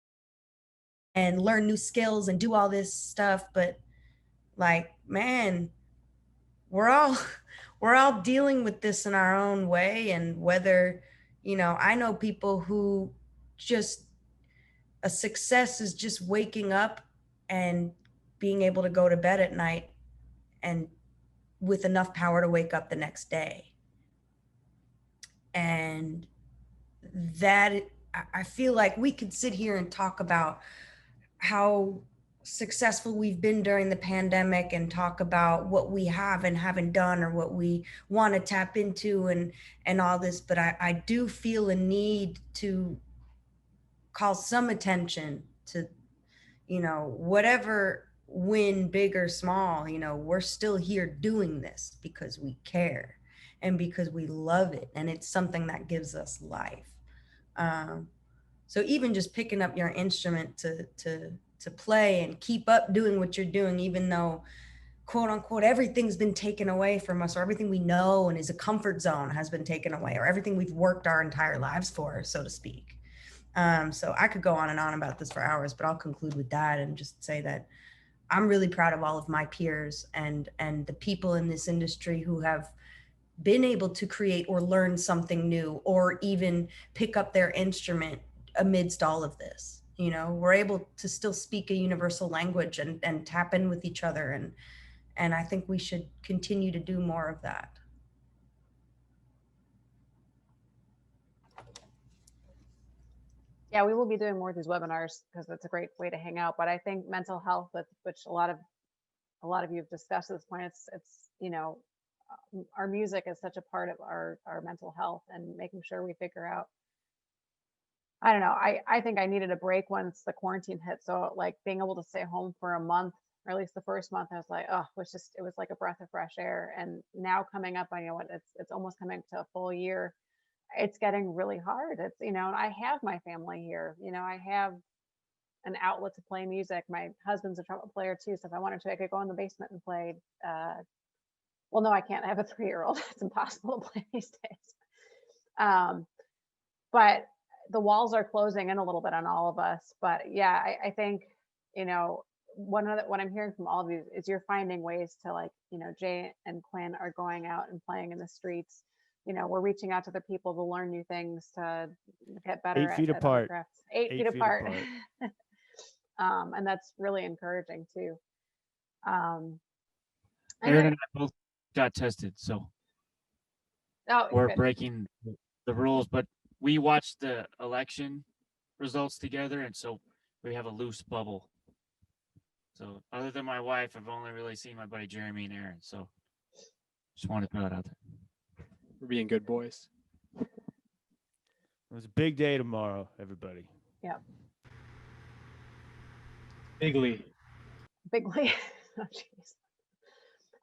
S3: and learn new skills and do all this stuff. But like, man, we're all dealing with this in our own way. And whether, I know people who just, a success is just waking up and being able to go to bed at night and with enough power to wake up the next day. And that, I feel like we could sit here and talk about how successful we've been during the pandemic and talk about what we have and haven't done or what we want to tap into and all this. But I do feel a need to call some attention to, whatever win, big or small, we're still here doing this because we care and because we love it. And it's something that gives us life. So even just picking up your instrument to play and keep up doing what you're doing, even though quote unquote everything's been taken away from us, or everything we know and is a comfort zone has been taken away, or everything we've worked our entire lives for, so to speak. So I could go on and on about this for hours, but I'll conclude with that and just say that I'm really proud of all of my peers and the people in this industry who have been able to create or learn something new, or even pick up their instrument amidst all of this. You know, we're able to still speak a universal language and tap in with each other. And I think we should continue to do more of that.
S1: Yeah, we will be doing more of these webinars because that's a great way to hang out. But I think mental health, which a lot of you have discussed at this point, it's you know, our music is such a part of our mental health, and making sure we figure out. I don't know. I think I needed a break once the quarantine hit. So like being able to stay home for a month, or at least the first month, I was like, oh, it was like a breath of fresh air. And now coming up, I know what it's almost coming to a full year. It's getting really hard. It's, you know, and I have my family here. You know, I have an outlet to play music. My husband's a trumpet player too. So if I wanted to, I could go in the basement and play. Well, no, I can't. I have a 3-year-old. It's impossible to play these days. But the walls are closing in a little bit on all of us. But yeah, I think, you know, what I'm hearing from all of you is you're finding ways to, like, you know, Jay and Quinn are going out and playing in the streets. You know, we're reaching out to the people to learn new things, to get better
S2: 8 feet
S1: at
S2: apart.
S1: crafts. 8 feet apart. And that's really encouraging too.
S5: Aaron
S1: Anyway,
S5: and I both got tested, so
S1: oh,
S5: we're
S1: good.
S5: breaking the rules, but we watched the election results together, and so we have a loose bubble. So other than my wife, I've only really seen my buddy Jeremy and Aaron. So just wanted to throw that out there.
S4: We're being good boys.
S2: It was a big day tomorrow, everybody.
S1: Yep.
S4: Bigly.
S1: Bigly. Oh, jeez.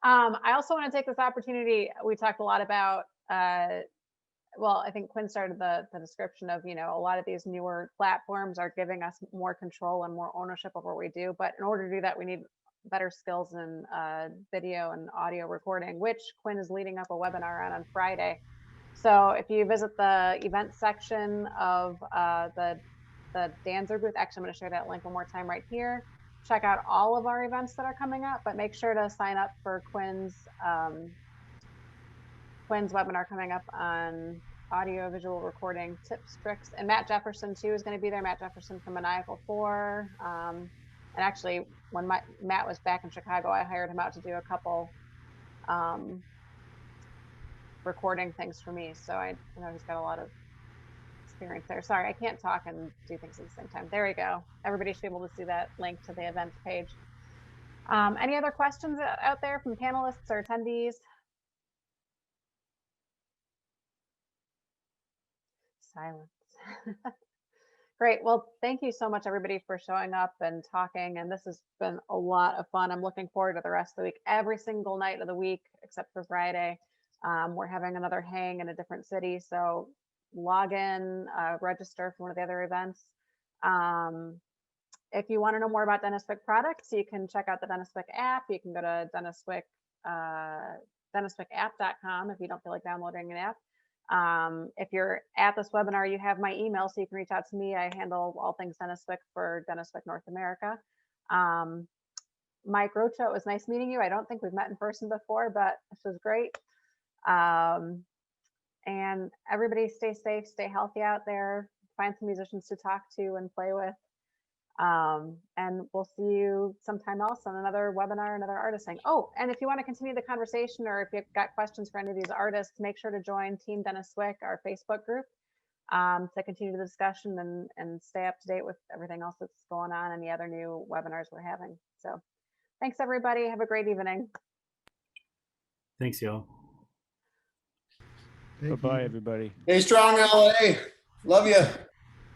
S1: I also want to take this opportunity. We talked a lot about, well, I think Quinn started the description of, you know, a lot of these newer platforms are giving us more control and more ownership of what we do. But in order to do that, we need better skills in video and audio recording, which Quinn is leading up a webinar on Friday. So if you visit the event section of the Danzer booth, actually, I'm going to share that link one more time right here. Check out all of our events that are coming up, but make sure to sign up for Quinn's webinar coming up on audio visual recording tips, tricks, and Matt Jefferson too is going to be there. Matt Jefferson from Maniacal 4. And actually, when Matt was back in Chicago, I hired him out to do a couple recording things for me. So I know he's got a lot of experience there. Sorry, I can't talk and do things at the same time. There we go. Everybody should be able to see that link to the events page. Any other questions out there from panelists or attendees? Silence. Great. Well, thank you so much, everybody, for showing up and talking. And this has been a lot of fun. I'm looking forward to the rest of the week. Every single night of the week, except for Friday, we're having another hang in a different city. So log in, register for one of the other events. If you want to know more about Denis Wick products, you can check out the Denis Wick app. You can go to deniswickapp.com if you don't feel like downloading an app. If you're at this webinar, you have my email, so you can reach out to me. I handle all things Denis Wick for Denis Wick North America. Mike Rocha, it was nice meeting you. I don't think we've met in person before, but this was great. And everybody stay safe, stay healthy out there, find some musicians to talk to and play with. And we'll see you sometime else on another webinar, another artist thing. Oh, and if you want to continue the conversation, or if you've got questions for any of these artists, make sure to join Team Denis Wick, our Facebook group, to continue the discussion and stay up to date with everything else that's going on and the other new webinars we're having. So thanks, everybody. Have a great evening.
S6: Thanks, y'all.
S2: Bye-bye, everybody.
S11: Stay strong, LA. Love you.